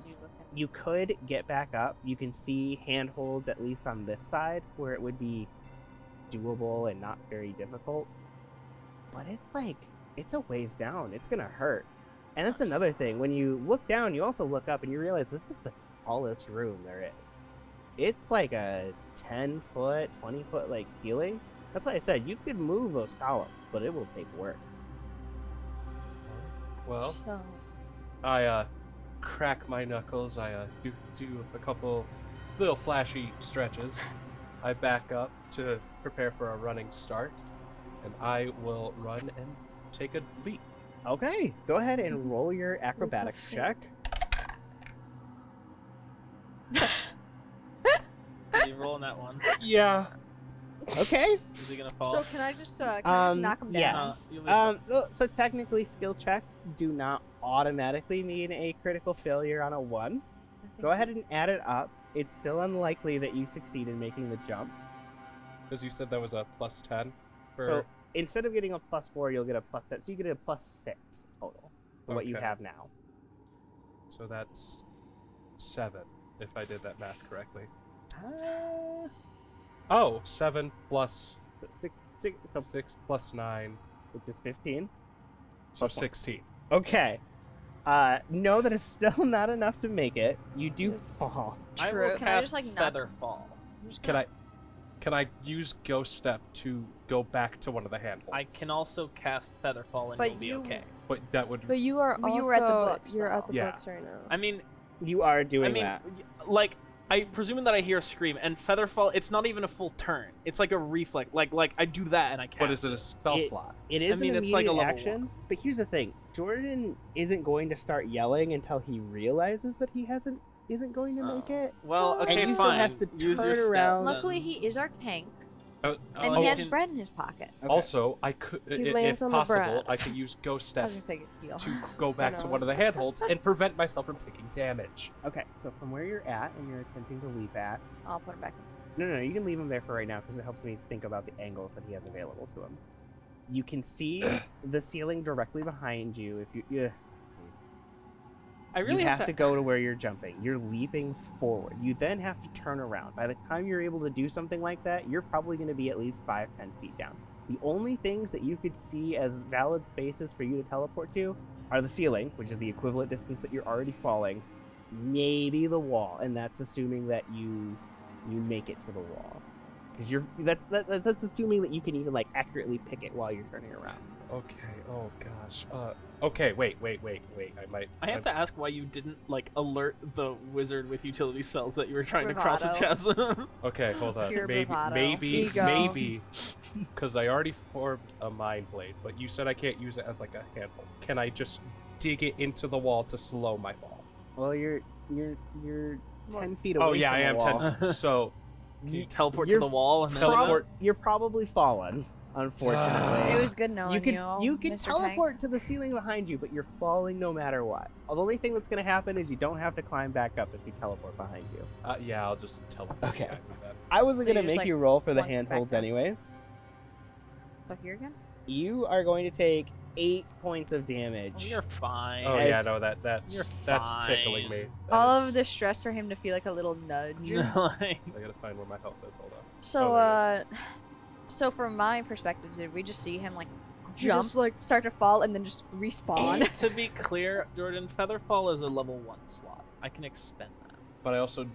A: you could get back up. You can see handholds at least on this side where it would be doable and not very difficult. But it's a ways down. It's gonna hurt. And that's another thing. When you look down, you also look up and you realize this is the tallest room there is. It's like a 10-foot, 20-foot like ceiling. That's why I said you could move those columns, but it will take work.
B: Well,
O: So,
B: I crack my knuckles. I do a couple little flashy stretches. I back up to prepare for a running start, and I will run and take a leap.
A: Okay, go ahead and roll your acrobatics check.
E: Are you rolling that one?
B: Yeah.
A: Okay.
E: Is he gonna fall?
O: so can I just knock him down?
A: Yes. So technically, skill checks do not automatically mean a critical failure on a 1. Go ahead and add it up. It's still unlikely that you succeed in making the jump.
B: Because you said that was a +10.
A: So instead of getting a +4, you'll get a +10. So you get a +6 total for what you
B: Okay.
A: have now.
B: So that's 7, if I did that math correctly. Oh, 7 plus 6 plus 9,
A: which is 15.
B: So 16.
A: Okay. No, that is still not enough to make it. You do fall.
E: I will cast feather fall.
B: Can I use Ghost Step to go back to one of the handholds?
E: I can also cast feather fall and
O: But
E: you'll be
O: you-
E: okay.
B: But that would.
D: But you are
O: But
D: also
O: you were at the books,
D: you're at
O: though.
D: the
B: Yeah.
D: books right now.
E: I mean,
A: You are doing that.
E: like, I presuming that I hear a scream and feather fall. It's not even a full turn. It's like a reflex. Like I do that and I cast.
B: But is it a spell slot?
A: It is
E: I mean,
A: an
E: it's like a
A: immediate
E: level
A: action.
E: 1.
A: But here's the thing: Jordan isn't going to start yelling until he realizes that he isn't going to make it.
E: Well, okay,
A: and you
E: fine.
A: still have to
E: Use your
A: turn
E: step,
A: around.
E: then.
O: Luckily, he is our tank,
B: Oh,
O: and
B: oh,
O: he has
B: can-
O: bread in his pocket.
B: Also, I could,
O: He
B: if
O: lands on the
B: possible,
O: bread.
B: I could use Ghost
O: I
B: Step
O: was gonna say heal.
B: to go back to one of the handholds and prevent myself from taking damage.
A: Okay, so from where you're at and you're attempting to leap at,
O: I'll put him back in.
A: No, you can leave him there for right now because it helps me think about the angles that he has available to him. You can see the ceiling directly behind you. If you
E: I really
A: you
E: have
A: have to go to where you're jumping. You're leaping forward. You then have to turn around. By the time you're able to do something like that, you're probably going to be at least 5-10 feet down. The only things that you could see as valid spaces for you to teleport to are the ceiling, which is the equivalent distance that you're already falling, maybe the wall, and that's assuming that you make it to the wall. Because that's assuming that you can even like accurately pick it while you're turning around.
B: Okay. Oh gosh. Okay. Wait.
E: I have to ask why you didn't like alert the wizard with utility spells that you were trying to cross a chasm.
B: Okay, hold on.
E: Pure bravado.
B: Maybe,
E: Ego.
B: because I already formed a mind blade, but you said I can't use it as like a handhold. Can I just dig it into the wall to slow my fall?
A: Well, you're 10 feet away.
B: Oh yeah,
A: from
B: I
A: the
B: am
A: wall.
B: 10. So
E: Can you teleport to the wall and then
B: teleport?
A: You're probably fallen. unfortunately.
C: It was good knowing
A: You can
C: Mr.
A: teleport to the ceiling behind you, but you're falling no matter what. The only thing that's going to happen is you don't have to climb back up if you teleport behind you.
B: Yeah, I'll just teleport.
A: Okay.
B: back with that.
A: I wasn't
C: So
A: going to
C: you're
A: make
C: just,
A: you
C: like,
A: roll for the
C: plunk back
A: handholds
C: down.
A: anyways.
C: So here again?
A: You are going to take 8 points of damage.
E: Oh, you're fine.
B: Oh yeah, no, that's
E: You're
B: tickling
E: fine.
B: me.
C: All of the stress for him to feel like a little nudge.
B: I gotta find where my health is. Hold on.
C: So, so from my perspective, did we just see him like jump,
O: just, like,
C: start to fall, and then just respawn?
E: To be clear, Jordan, Featherfall is a level 1 slot. I can expend that.
B: But I also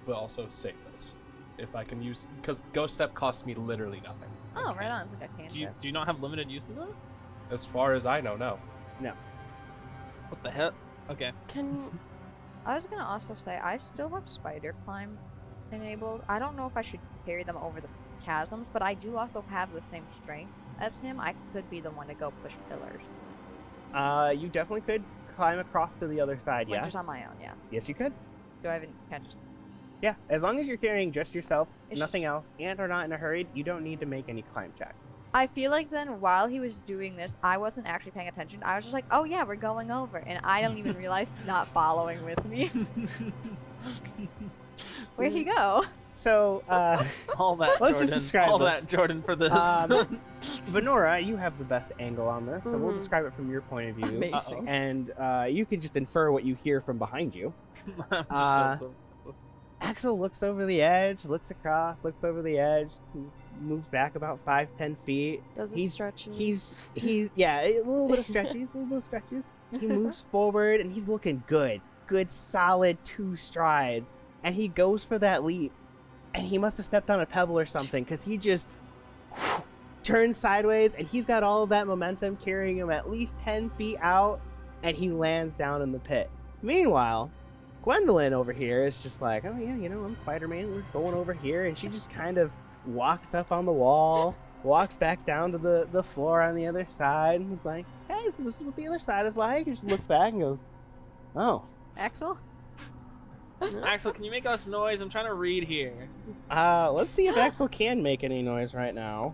B: will also save those if I can use, because Ghost Step costs me literally nothing.
C: Oh, right on. It's like a cantrip.
E: Do you not have limited uses of it?
B: As far as I know, no.
A: No.
E: What the hell? Okay.
C: I was gonna also say I still have spider climb enabled. I don't know if I should carry them over the chasms, but I do also have the same strength as him. I could be the one to go push pillars.
A: You definitely could climb across to the other side,
C: Like,
A: yes.
C: just on my own, yeah.
A: Yes, you could.
C: Do I even can I just?
A: Yeah, as long as you're carrying just yourself,
C: It's
A: nothing else, and are not in a hurry, you don't need to make any climb checks.
C: I feel like then while he was doing this, I wasn't actually paying attention. I was just like, oh yeah, we're going over, and I don't even realize he's not following with me. Where'd he go?
A: So,
E: all that.
A: let's
E: Jordan,
A: just describe
E: all
A: this.
E: that, Jordan, for this.
A: Venora, you have the best angle on this, so we'll
E: Mhm.
A: describe it from your point of view.
E: Amazing.
A: And you can just infer what you hear from behind you. Axel looks over the edge, looks across, looks over the edge, moves back about 5-10 feet.
D: Does his stretches.
A: He's yeah, a little bit of stretches, a little bit of stretches. He moves forward and he's looking good solid 2 strides, and he goes for that leap, and he must have stepped on a pebble or something, because he just turns sideways, and he's got all of that momentum carrying him at least 10 feet out, and he lands down in the pit. Meanwhile, Gwendolyn over here is just like, oh yeah, I'm Spider-Man, we're going over here, and she just kind of walks up on the wall, walks back down to the floor on the other side, and is like, hey, so this is what the other side is like, and she looks back and goes, oh.
C: Axel?
E: Axel, can you make us noise? I'm trying to read here.
A: Let's see if Axel can make any noise right now.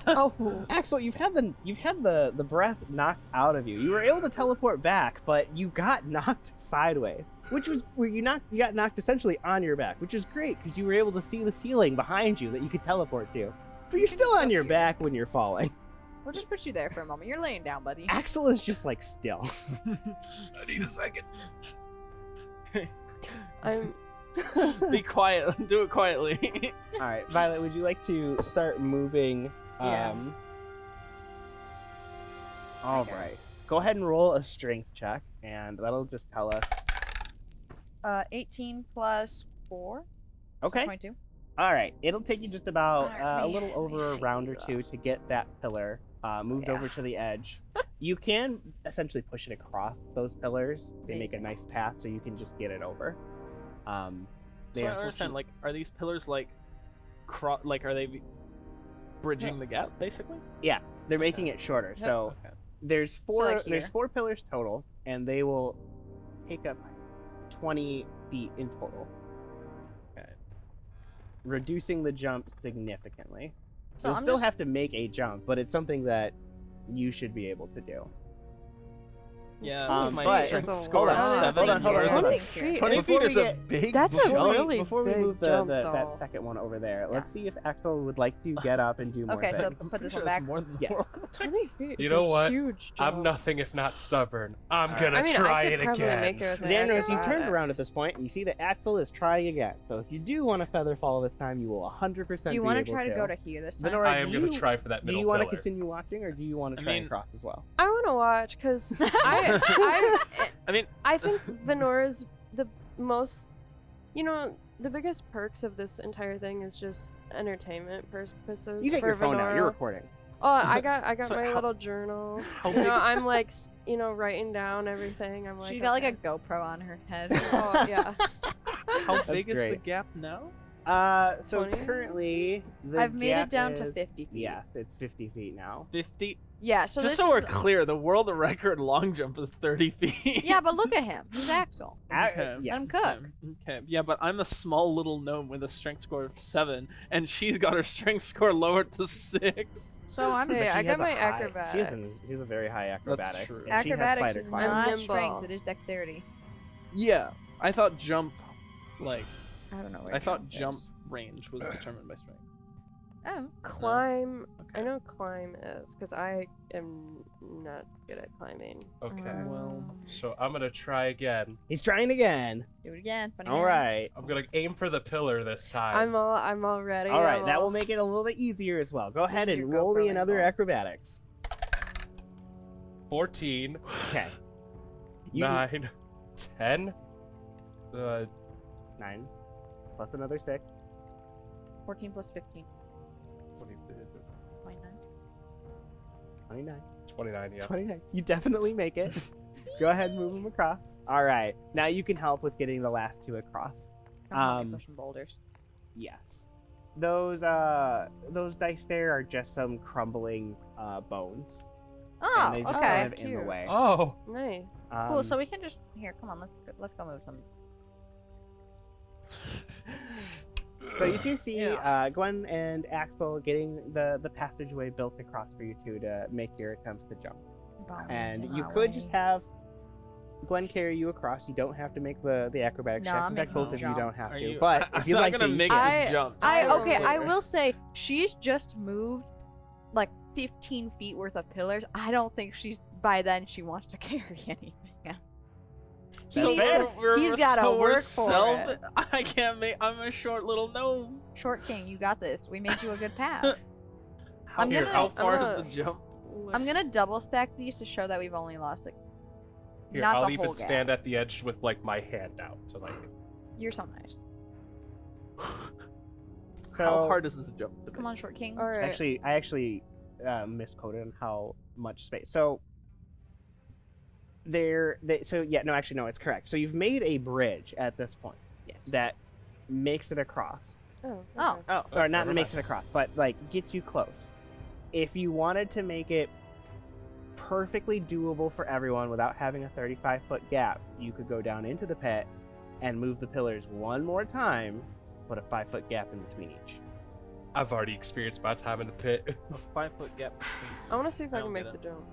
D: Oh,
A: Axel, you've had the breath knocked out of you. You were able to teleport back, but you got knocked sideways, which was where you got knocked essentially on your back, which is great because you were able to see the ceiling behind you that you could teleport to. But you're still on your back when you're falling.
C: We'll just put you there for a moment. You're laying down, buddy.
A: Axel is just like still.
E: I need a second.
D: I'm.
E: Be quiet. Do it quietly.
A: All right, Violet, would you like to start moving?
C: Yeah.
A: All right. Go ahead and roll a strength check, and that'll just tell us.
C: 18 plus 4.
A: Okay.
C: 22.
A: All right. It'll take you just about a
C: Alright,
A: little over a round or two to get that pillar moved over to the edge. You can essentially push it across those pillars. They make a nice path, so you can just get it over.
E: So I don't understand. Like, are these pillars like, are they bridging the gap, basically?
A: Yeah, they're making it shorter. So there's four.
C: like
A: there's
C: here.
A: 4 pillars total, and they will take up 20 feet in total. Okay. Reducing the jump significantly.
C: So
A: You'll
C: I'm
A: still
C: just-
A: have to make a jump, but it's something that you should be able to do.
E: Yeah, with my
A: but
E: strength score of 7.
A: hold on.
E: 20 feet is a big
D: That's a
E: jump.
D: really
A: Before we
D: big
A: move
D: jump,
A: that
D: though.
A: second one over there, let's see if Axel would like to get up and do more
C: Okay, so
A: things.
C: put this one back.
A: Yes.
D: 20 feet.
B: You
D: is
B: know
D: a
B: what?
D: Huge
B: I'm
D: jump.
B: nothing if not stubborn. I'm gonna
D: I mean,
B: try
D: I could
B: it
D: probably
B: again.
D: make it with my
A: Xandros, you've turned
D: acrobatics.
A: around at this point, and you see that Axel is trying again. So if you do want to feather fall this time, you will 100%
C: Do you
A: want
C: want to try to go to here this time?
A: Venora,
B: I am gonna try for that
A: Do
B: middle
A: you want to
B: pillar.
A: continue watching, or do you want to try and cross as well?
D: I want to watch because I think Venora's the most, the biggest perks of this entire thing is just entertainment purposes.
A: You got
D: for
A: your phone out.
D: Venora.
A: You're recording.
D: Oh, I got
E: So
D: my
E: how-
D: little journal.
E: how
D: You know,
E: big-
D: I'm like, writing down everything. I'm like,
C: She got like
D: okay.
C: a GoPro on her head.
D: Oh yeah.
E: How big is the
A: great.
E: gap now?
A: So
D: 20?
A: currently, the
C: I've made it
A: gap
C: down to
A: is-
C: 50 feet.
A: Yes, it's 50 feet now.
E: 50.
C: Yeah, so
E: just
C: this
E: so we're
C: is-
E: clear, the world record long jump is 30 feet.
C: Yeah, but look at him. He's Axel.
E: Okay.
C: Let him cook.
E: Okay. Yeah, but I'm a small little gnome with a strength score of 7, and she's got her strength score lowered to 6.
C: So I'm.
A: But
D: Hey,
A: she
D: I got
A: has a
D: my
A: high-
D: acrobatics.
A: She has a very high acrobatics.
E: true.
A: And she has
C: Acrobatics
A: spider
C: is
A: climb.
C: not
D: nimble.
C: strength. It is dexterity.
E: Yeah, I thought jump, like,
C: I don't know where.
E: I thought
C: jump
E: jump range was determined by strength.
C: Oh.
D: Climb. I know climb is because I am not good at climbing.
B: Okay. Well, so I'm gonna try again.
A: He's trying again.
C: Do it again. Funny
A: All
C: man.
A: right.
B: I'm gonna aim for the pillar this time.
D: I'm all ready.
A: All right,
D: I'm
A: that
D: all-
A: will make it a little bit easier as well. Go ahead
C: is
A: and
C: your
A: roll me
C: GoPro
A: another
C: angle.
A: acrobatics.
B: 14.
A: Okay. You-
B: 9. 10.
A: 9 plus another 6.
C: 14 plus 15. 29.
A: 29.
B: 29, yeah.
A: 29. You definitely make it. Go ahead and move them across. All right. Now you can help with getting the last 2 across.
C: I'm pushing boulders.
A: Yes. Those dice there are just some crumbling bones.
C: Oh,
A: and they just
C: okay.
A: kind of in the
D: Cute.
A: way.
B: Oh.
D: Nice.
C: Cool. So we can just here. Come on. Let's go move some.
A: So you two see Gwen and Axel getting the passageway built across for you two to make your attempts to jump. And you could just have Gwen carry you across. You don't have to make the acrobatic
C: No,
A: check.
C: I'm
A: In fact,
C: making
A: both
C: the
A: of you
C: jump.
A: don't have
E: Are
A: to.
E: you-
A: But
E: I'm
A: if you'd
E: not
A: like
E: gonna
A: to, you
E: make
A: can.
E: this jump.
C: Okay. I
E: Sure.
C: will say she's just moved like 15 feet worth of pillars. I don't think she's by then she wants to carry anything.
E: So
C: He's got to work for it.
E: I can't make. I'm a short little gnome.
C: Short King, you got this. We made you a good path.
E: How far is the jump?
C: I'm gonna double stack these to show that we've only lost like.
B: Here,
C: not
B: I'll
C: the
B: even
C: whole
B: stand
C: gap.
B: at the edge with like my hand out. So like.
C: You're so nice.
A: So
E: How hard is this jump? To
C: Come on, Short King.
D: All right.
A: I actually misquoted on how much space. So it's correct. So you've made a bridge at this point.
C: Yes.
A: That makes it across.
C: Oh.
A: Or not
B: never
A: makes
B: mind.
A: it across, but like gets you close. If you wanted to make it perfectly doable for everyone without having a 35-foot gap, you could go down into the pit and move the pillars one more time, put a 5-foot gap in between each.
B: I've already experienced my time in the pit.
E: A 5-foot gap between.
D: I want to see if I
E: don't
D: can make
E: get
D: the
E: it.
D: jump.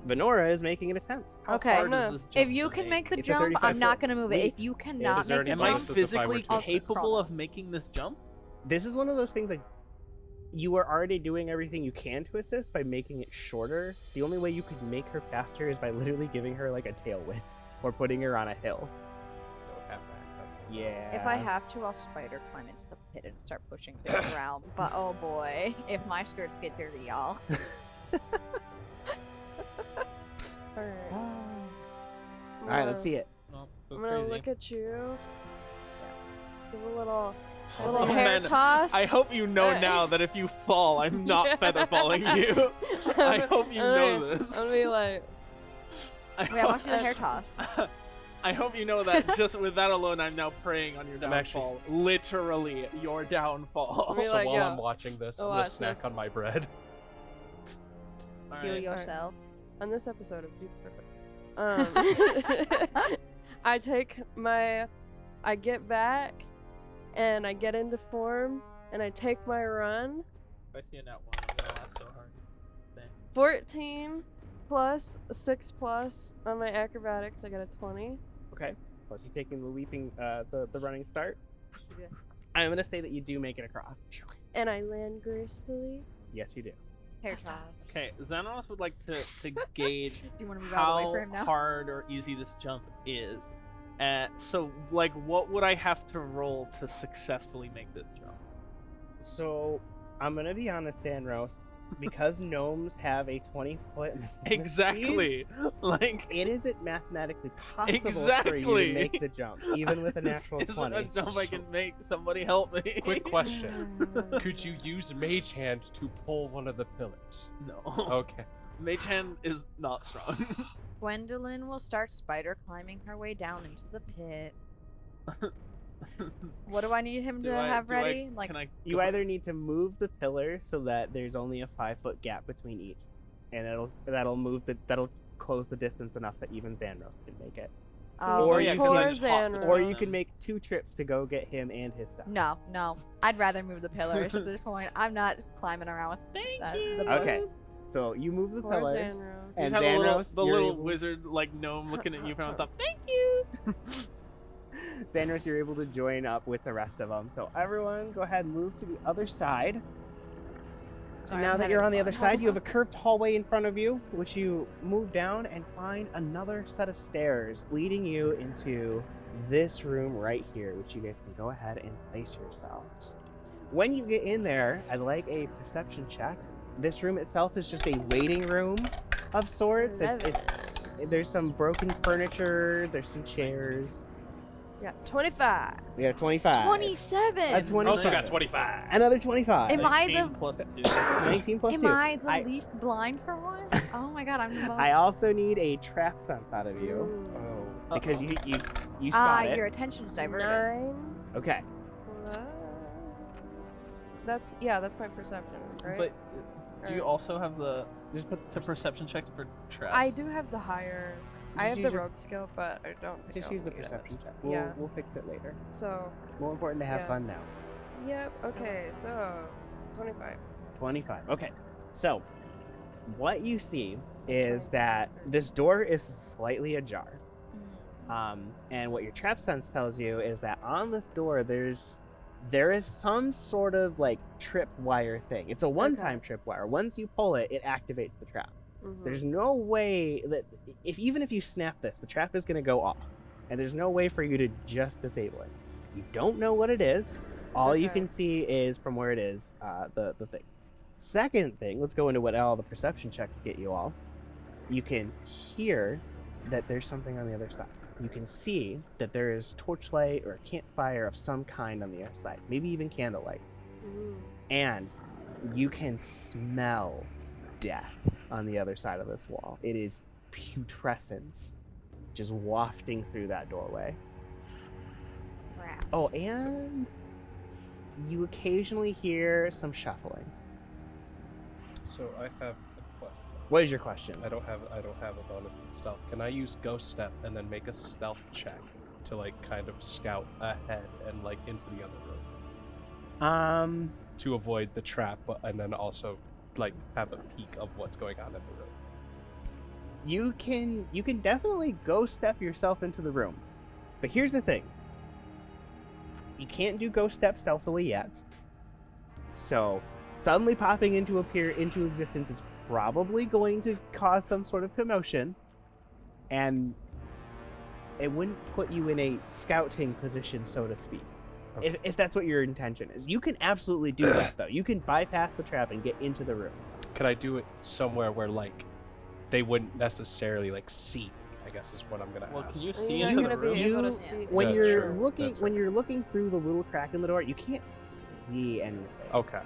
A: Venora is making an attempt.
E: How
C: Okay.
E: hard is this jump
C: If you
E: to
C: can make the
A: It's a
C: jump,
A: 35
C: I'm not
A: foot
C: gonna move it.
A: leap.
C: If you
B: is
C: cannot
B: there
C: make the
B: any
E: Am I
C: jump,
B: chances if I were
E: physically
B: to-
C: I'll sit
E: capable
C: crawl.
E: of making this jump?
A: This is one of those things like you are already doing everything you can to assist by making it shorter. The only way you could make her faster is by literally giving her like a tailwind or putting her on a hill.
B: Don't have that.
A: Yeah.
C: If I have to, I'll spider climb into the pit and start pushing things around. But oh boy, if my skirts get dirty, y'all.
D: All right.
A: All right, let's see it.
E: No,
D: I'm gonna look at you. Give a little
E: Oh,
D: hair
E: man.
D: toss.
E: I hope you know now that if you fall, I'm not feather falling you. I hope you know this.
D: I'm gonna be like,
C: Wait, I want to see the hair toss.
E: I hope you know that just with that alone, I'm now preying on your
B: I'm actually-
E: downfall. Literally, your downfall.
D: Be
B: So
D: like,
B: while
D: yo,
B: I'm watching this,
D: oh,
B: I'm gonna
D: watch
B: snack
D: this.
B: on my bread.
C: Heal
E: Alright.
C: yourself.
D: on this episode of Dude Perfect, I get back, and I get into form, and I take my run.
E: If I see a nat 1, I'm gonna laugh so hard. Dang.
D: 14 plus 6 plus on my acrobatics, I got a 20.
A: Okay. Plus you taking the leaping, the running start. I'm gonna say that you do make it across.
D: And I land gracefully.
A: Yes, you do.
C: Hair toss.
E: Okay, Xananos would like to gauge
C: Do you want to move out of the way
E: how
C: for him now?
E: hard or easy this jump is. So, like, what would I have to roll to successfully make this jump?
A: So I'm gonna be honest, Danros, because gnomes have a 20-foot
E: Exactly. Like,
A: it isn't mathematically possible for you
E: Exactly.
A: to make the jump, even with a natural
E: this isn't
A: 20.
E: a jump I can make. Somebody help me.
B: Quick question. Could you use Mage Hand to pull one of the pillars?
E: No.
B: Okay.
E: Mage Hand is not strong.
C: Gwendolyn will start spider climbing her way down into the pit.
O: What do I need him to have ready? Like,
A: you either need to move the pillar so that there's only a 5-foot gap between each, and that'll close the distance enough that even Xanros can make it. Or you can make 2 trips to go get him and his stuff.
O: No, I'd rather move the pillars at this point. I'm not climbing around with the books.
A: Okay, so you move the
O: Poor
A: pillars,
O: Xanros.
A: and
E: Just have
A: Xanros,
E: the little wizard like gnome looking at you from the top. Thank you.
A: Xanros, you're able to join up with the rest of them. So everyone, go ahead and move to the other side. So
O: Sorry,
A: now
O: I'm
A: that you're on the
O: having
A: other
O: fun.
A: side, you have a curved hallway in front of you, which you move down and find another set of stairs leading you into this room right here, which you guys can go ahead and place yourselves. When you get in there, I'd like a perception check. This room itself is just a waiting room of sorts. There's some broken furniture, there's some chairs.
D: Yeah, 25.
A: We got 25.
O: 27.
A: That's 27.
B: Also got 25.
A: Another 25.
O: Am I
E: 19
O: the
E: plus 2.
A: 19 plus
O: Am
A: 2.
O: I the least blind for one? Oh my god, I'm the most.
A: I also need a trap sense out of you.
B: Oh.
A: Because you spot it.
O: Your attention's diverted.
D: 9.
A: Okay.
D: That's my perception, right?
E: But do you
D: Or-
E: also have the
A: just put
E: the perception checks for traps?
D: I do have the higher. I have the
A: use your-
D: rogue skill, but I don't. think
A: Just
D: I'll
A: use the
D: need it.
A: perception check.
D: Yeah.
A: We'll fix it later.
D: So.
A: More important to have
D: yeah.
A: fun now.
D: Yep. Okay. So, 25.
A: 25. Okay. So, what you see is that this door is slightly ajar. And what your trap sense tells you is that on this door there is some sort of like trip wire thing. It's a one-time trip wire. Once you pull it, it activates the trap. There's no way that even if you snap this, the trap is going to go off, and there's no way for you to just disable it. You don't know what it is. All you can see is from where it is, the thing. Second thing, let's go into what all the perception checks get you all. You can hear that there's something on the other side. You can see that there is torchlight or a campfire of some kind on the other side, maybe even candlelight. And you can smell death on the other side of this wall. It is putrescence just wafting through that doorway. Oh, and you occasionally hear some shuffling.
B: So I have a question.
A: What is your question?
B: I don't have a bonus in stealth. Can I use ghost step and then make a stealth check to like kind of scout ahead and like into the other room? To avoid the trap, and then also like have a peek of what's going on in the room.
A: You can definitely ghost step yourself into the room. But here's the thing. You can't do ghost step stealthily yet. So suddenly popping into existence is probably going to cause some sort of commotion, and it wouldn't put you in a scouting position, so to speak. If that's what your intention is. You can absolutely do that, though. You can bypass the trap and get into the room.
B: Can I do it somewhere where like they wouldn't necessarily like see? I guess is what I'm gonna ask.
E: Can you see into the room?
A: When you're looking through the little crack in the door, you can't see anything.
B: Okay.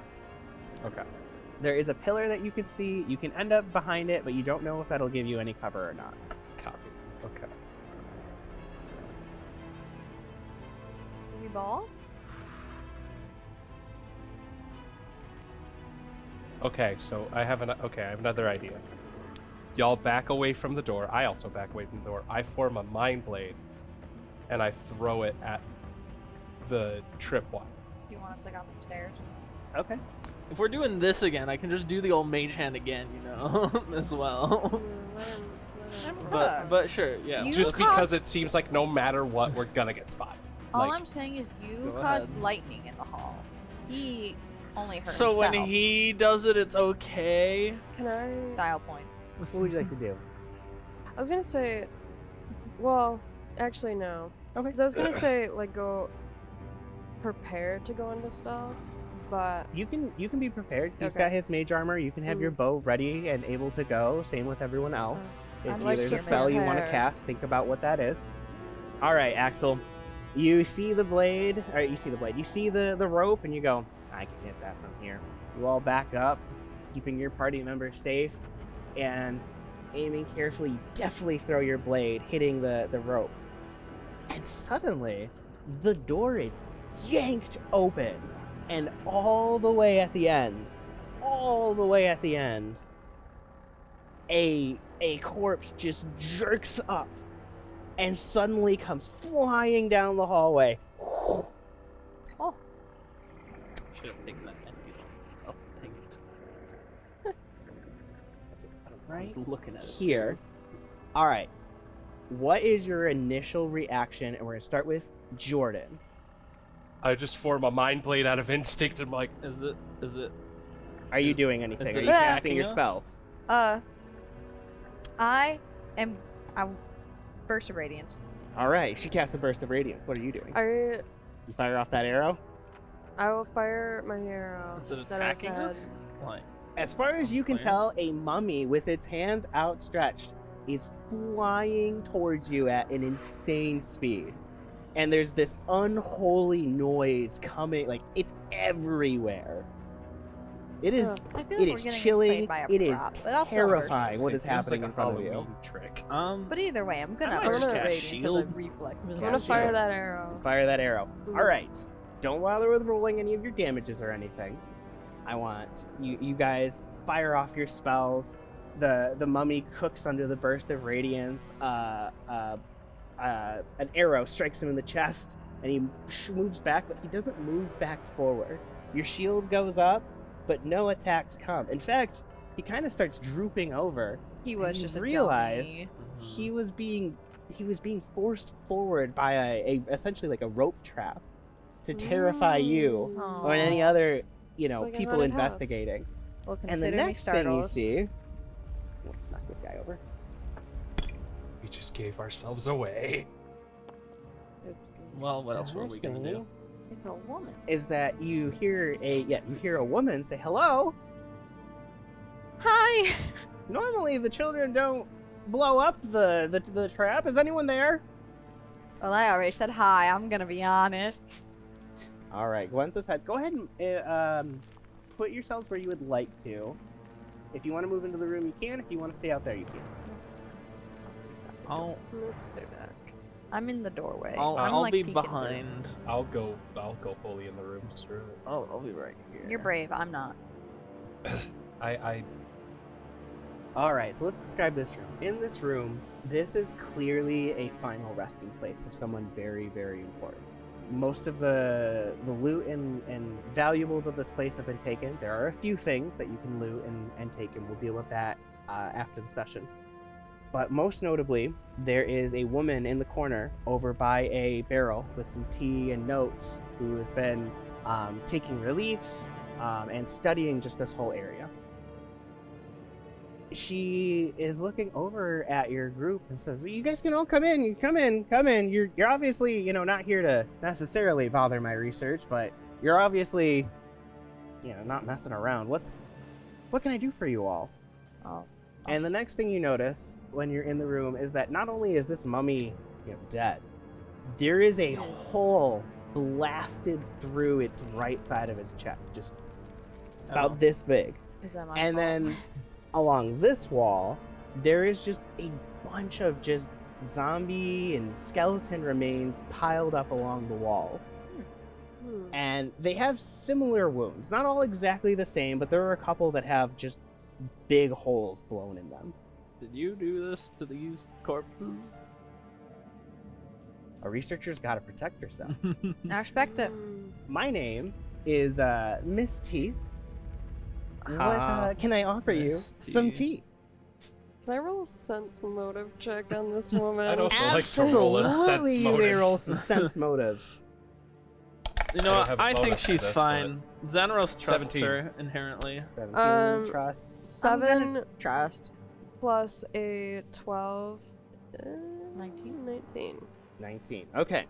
A: There is a pillar that you can see. You can end up behind it, but you don't know if that'll give you any cover or not.
B: Copy. Okay.
O: We ball?
B: Okay, so I have another idea. Y'all back away from the door. I also back away from the door. I form a mind blade, and I throw it at the tripwire.
O: Do you want us like on the stairs?
A: Okay.
E: If we're doing this again, I can just do the old mage hand again, as well. But sure, yeah.
B: Just because it seems like no matter what, we're gonna get spotted.
O: All I'm saying is you
E: Go
O: caused
E: ahead.
O: lightning in the hall. He only hurt
E: So
O: himself.
E: when he does it, it's okay.
D: Can I?
O: Style point.
A: What would you like to do?
D: I was gonna say, well, actually no. Okay. Because I was gonna say like go prepared to go into stuff, but
A: You can be prepared. He's
D: Okay.
A: got his mage armor. You can have your bow ready and able to go. Same with everyone else.
D: I'd
A: If
D: like
A: there's
D: to
A: a spell you want to
D: prepare.
A: cast, think about what that is. All right, Axel. You see the blade. All right, you see the blade. You see the rope, and you go, I can hit that from here. You all back up, keeping your party members safe, and aiming carefully. You definitely throw your blade, hitting the rope. And suddenly, the door is yanked open, and all the way at the end, a corpse just jerks up and suddenly comes flying down the hallway.
O: Oh.
E: Should have taken that empty one. Oh, dang it.
A: That's it.
E: I was looking at it.
A: Here. All right. What is your initial reaction? And we're going to start with Jordan.
B: I just form a mind blade out of instinct and like,
E: Is it?
A: Are you doing anything?
E: Is
A: Are
E: it
A: you casting
E: attacking
A: your
E: us?
A: spells?
O: I burst of radiance.
A: All right. She casts a burst of radiance. What are you doing? You fire off that arrow?
D: I will fire my arrow.
E: Is it
D: that I've
E: attacking
D: had.
E: us? Why?
A: As far as you can tell, a mummy with its hands outstretched is flying towards you at an insane speed. And there's this unholy noise coming, like, it's everywhere. It is,
O: I feel
A: it
O: like
A: is
O: we're getting
A: chilling,
O: played by a
A: it is
O: prop, but I'll still burst.
A: terrifying what is
B: Seems
A: happening
B: like
A: in
B: a
A: front of you.
B: Halloween trick.
O: But either way, I'm gonna
E: might
O: burst
E: just
O: of
E: cast
O: radiance with a
E: shield.
O: reflex.
D: I'm gonna fire that arrow.
A: Fire that arrow. All right. Don't bother with rolling any of your damages or anything. I want you guys fire off your spells. The mummy cooks under the burst of radiance. An arrow strikes him in the chest, and he moves back, but he doesn't move back forward. Your shield goes up, but no attacks come. In fact, he kind of starts drooping over.
O: He was
A: and
O: just
A: you
O: a
A: realize
O: dummy.
A: he was being forced forward by a essentially like a rope trap to terrify you or any other
D: like a
A: people
D: haunted house.
A: investigating.
O: Well,
A: And the
O: consider me
A: next thing you
O: startled.
A: see, let's knock this guy over.
B: We just gave ourselves away.
E: Well, what else were we
A: Next
E: gonna
A: thing
E: do?
O: It's a woman.
A: Is that you hear a woman say hello.
O: Hi.
A: Normally the children don't blow up the trap. Is anyone there?
O: Well, I already said hi. I'm gonna be honest.
A: All right, Gwen says head. Go ahead and put yourselves where you would like to. If you want to move into the room, you can. If you want to stay out there, you can.
E: I'll
D: Let's stay back.
O: I'm in the doorway.
E: I'll
O: I'm like
E: be
O: peeking
E: behind.
B: I'll go fully in the room. Screw it.
E: Oh, I'll be right here.
O: through. You're brave. I'm not.
B: I
A: All right, so let's describe this room. In this room, this is clearly a final resting place of someone very, very important. Most of the loot and valuables of this place have been taken. There are a few things that you can loot and take, and we'll deal with that after the session. But most notably, there is a woman in the corner over by a barrel with some tea and notes who has been taking reliefs and studying just this whole area. She is looking over at your group and says, "You guys can all come in. You come in. You're obviously, not here to necessarily bother my research, but you're obviously, not messing around. What can I do for you all?"
O: Oh.
A: And the next thing you notice when you're in the room is that not only is this mummy, dead, there is a hole blasted through its right side of its chest, just about this big.
O: Is that my
A: And
O: fault?
A: then along this wall, there is just a bunch of just zombie and skeleton remains piled up along the walls. And they have similar wounds. Not all exactly the same, but there are a couple that have just big holes blown in them.
E: Did you do this to these corpses?
A: A researcher's got to protect herself.
O: I respect it.
A: My name is Miss Teeth. What can I offer you? Some tea.
D: Can I roll a sense motive check on this woman?
B: I'd also like to roll a sense
A: Absolutely, you may
B: motive.
A: roll some sense motives.
E: You know
B: I don't
E: what?
B: have a
E: I think
B: bonus for
E: she's
B: this,
E: fine. Xanaros trusts
B: 17.
E: her inherently.
A: 17 trusts.
O: I'm
D: 7
O: gonna trust.
D: plus a 12.
O: 19.
A: 19. Okay.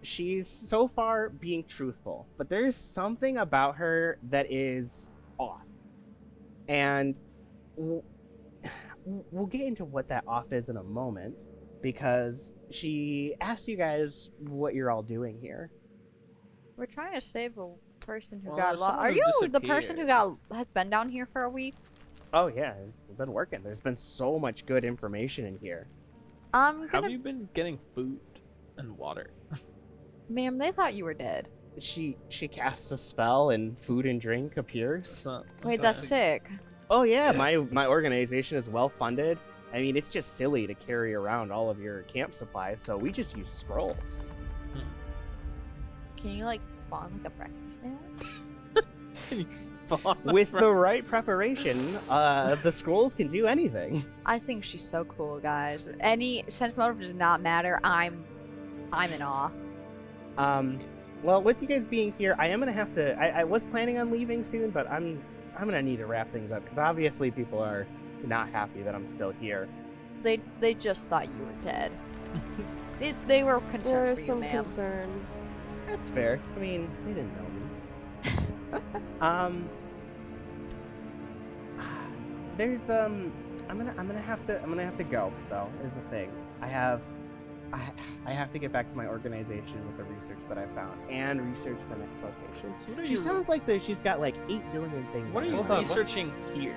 A: She's so far being truthful, but there is something about her that is off. And we'll get into what that off is in a moment, because she asked you guys what you're all doing here.
O: We're trying to save a person who
E: Well,
O: got
E: there's
O: lost.
E: someone
O: Are
E: who
O: you the person who
E: disappeared.
O: has been down here for a week?
A: Oh yeah, we've been working. There's been so much good information in here.
O: I'm
E: Have
O: gonna.
E: you been getting food and water.
O: Ma'am, they thought you were dead.
A: She casts a spell and food and drink appears.
O: Wait, that's sick.
A: Oh yeah, my organization is well funded. I mean, it's just silly to carry around all of your camp supplies, so we just use scrolls.
O: Can you like spawn like a breakfast sandwich?
A: With the right preparation, the scrolls can do anything.
O: I think she's so cool, guys. Any sense motive does not matter. I'm in awe.
A: Well, with you guys being here, I am gonna have to. I was planning on leaving soon, but I'm gonna need to wrap things up because obviously people are not happy that I'm still here.
O: They just thought you were dead. they were concerned
D: There's
O: for you,
D: some
O: ma'am.
D: concern.
A: That's fair. I mean, they didn't know me. There's I'm gonna have to go though. Is the thing. I have to get back to my organization with the research that I found and research the next location.
E: So
A: She sounds like she's got like 8 billion things.
E: What are you researching here?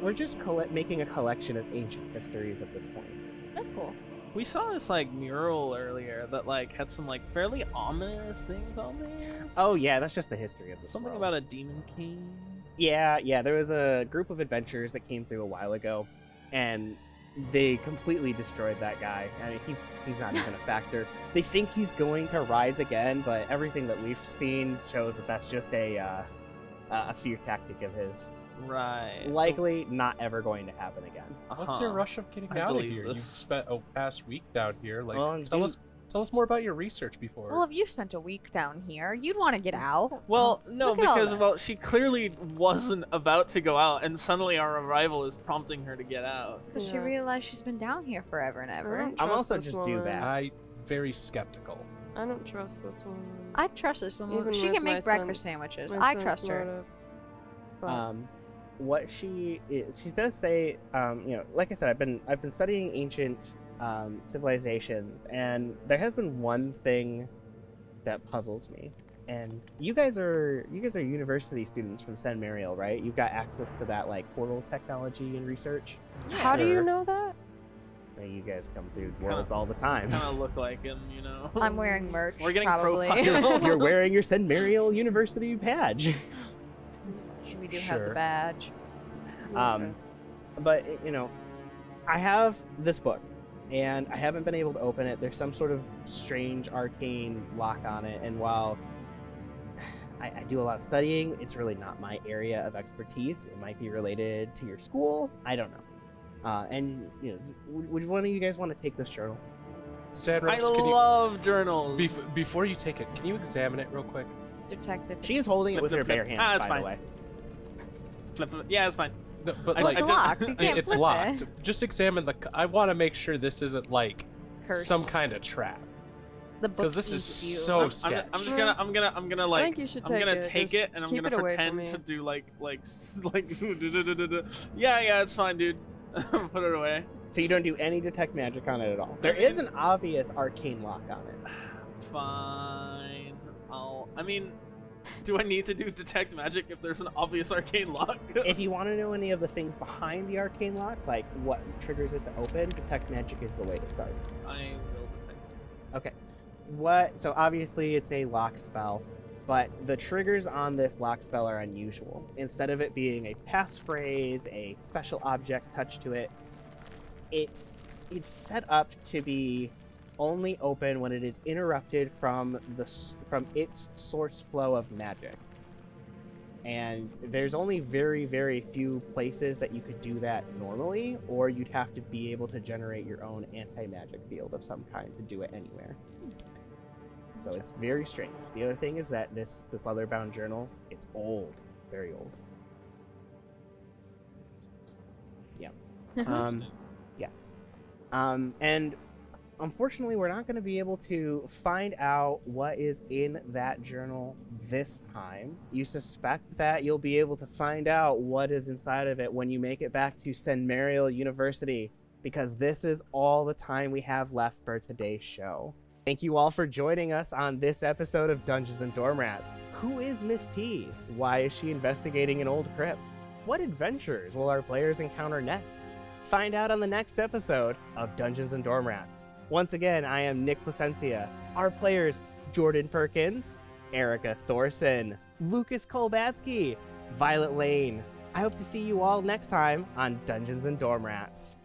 A: We're just making a collection of ancient histories at this point.
O: That's cool.
E: We saw this like mural earlier that like had some like fairly ominous things on there.
A: Oh yeah, that's just the history of this.
E: Something
A: world.
E: about a demon king.
A: Yeah. There was a group of adventurers that came through a while ago, and they completely destroyed that guy. I mean, he's not even a factor. They think he's going to rise again, but everything that we've seen shows that that's just a fear tactic of his.
E: Right.
A: Likely not ever going to happen again.
B: What's your rush of getting
E: I
B: out of
E: believe
B: here?
E: this.
B: You've spent a past week down here. Like,
A: Well,
B: tell us more about your research before.
O: Well, if you spent a week down here, you'd want to get out.
E: Well, no,
O: Look at all
E: because
O: that.
E: well, she clearly wasn't about to go out, and suddenly our arrival is prompting her to get out.
O: Because she realized she's been down here forever and ever.
A: I'm also just do that.
B: I very skeptical.
D: I don't trust this one.
O: I trust this woman.
D: Even
O: She
D: with
O: can
D: my
O: make breakfast
D: sense-
O: sandwiches.
D: my
O: I
D: sense
O: trust her.
D: motive. But
A: What she does say, like I said, I've been studying ancient civilizations, and there has been one thing that puzzles me. And you guys are university students from San Mariel, right? You've got access to that like portal technology and research.
D: how do you know that?
A: You guys come through worlds all the time.
E: Kind of look like him, you know.
O: I'm wearing merch.
E: We're getting
O: probably.
A: You're wearing your San Mariel University badge.
O: We do have the badge.
A: But I have this book, and I haven't been able to open it. There's some sort of strange arcane lock on it, and while I do a lot of studying, it's really not my area of expertise. It might be related to your school. I don't know. And would one of you guys want to take this journal?
B: Sandra,
E: I love journals.
B: Before you take it, can you examine it real quick?
O: Detective.
A: She is holding it with her bare hands,
E: that's
A: by
E: fine.
A: the way.
E: Flip. Yeah, it's fine.
B: No, but
O: Well, it's locked. You can't
B: it's
O: flip
B: locked.
O: it.
B: Just examine the. I want to make sure this isn't like
O: Cursed.
B: some kind of trap.
O: The book
B: Because this is
O: eats you.
B: so sketchy.
E: I'm just gonna like.
D: I think you should
E: I'm gonna
D: take it.
E: take
D: Just
E: it and I'm
D: keep
E: gonna
D: it away from
E: pretend
D: me.
E: to do like yeah, it's fine, dude. Put it away.
A: So you don't do any detect magic on it at all. There is an obvious arcane lock on it.
E: Fine. Do I need to do detect magic if there's an obvious arcane lock?
A: If you want to know any of the things behind the arcane lock, like what triggers it to open, detect magic is the way to start.
E: I will detect.
A: Okay. So obviously it's a lock spell, but the triggers on this lock spell are unusual. Instead of it being a passphrase, a special object touched to it, it's set up to be only open when it is interrupted from its source flow of magic. And there's only very, very few places that you could do that normally, or you'd have to be able to generate your own anti-magic field of some kind to do it anywhere. So it's very strange. The other thing is that this leather-bound journal, it's old, very old. Yeah. Yes. And unfortunately, we're not going to be able to find out what is in that journal this time. You suspect that you'll be able to find out what is inside of it when you make it back to San Mariel University, because this is all the time we have left for today's show. Thank you all for joining us on this episode of Dungeons and Dormrats. Who is Miss T? Why is she investigating an old crypt? What adventures will our players encounter next? Find out on the next episode of Dungeons and Dormrats. Once again, I am Nick Placencia. Our players, Jordan Perkins, Erica Thorson, Lucas Kolbatsky, Violet Lane. I hope to see you all next time on Dungeons and Dormrats.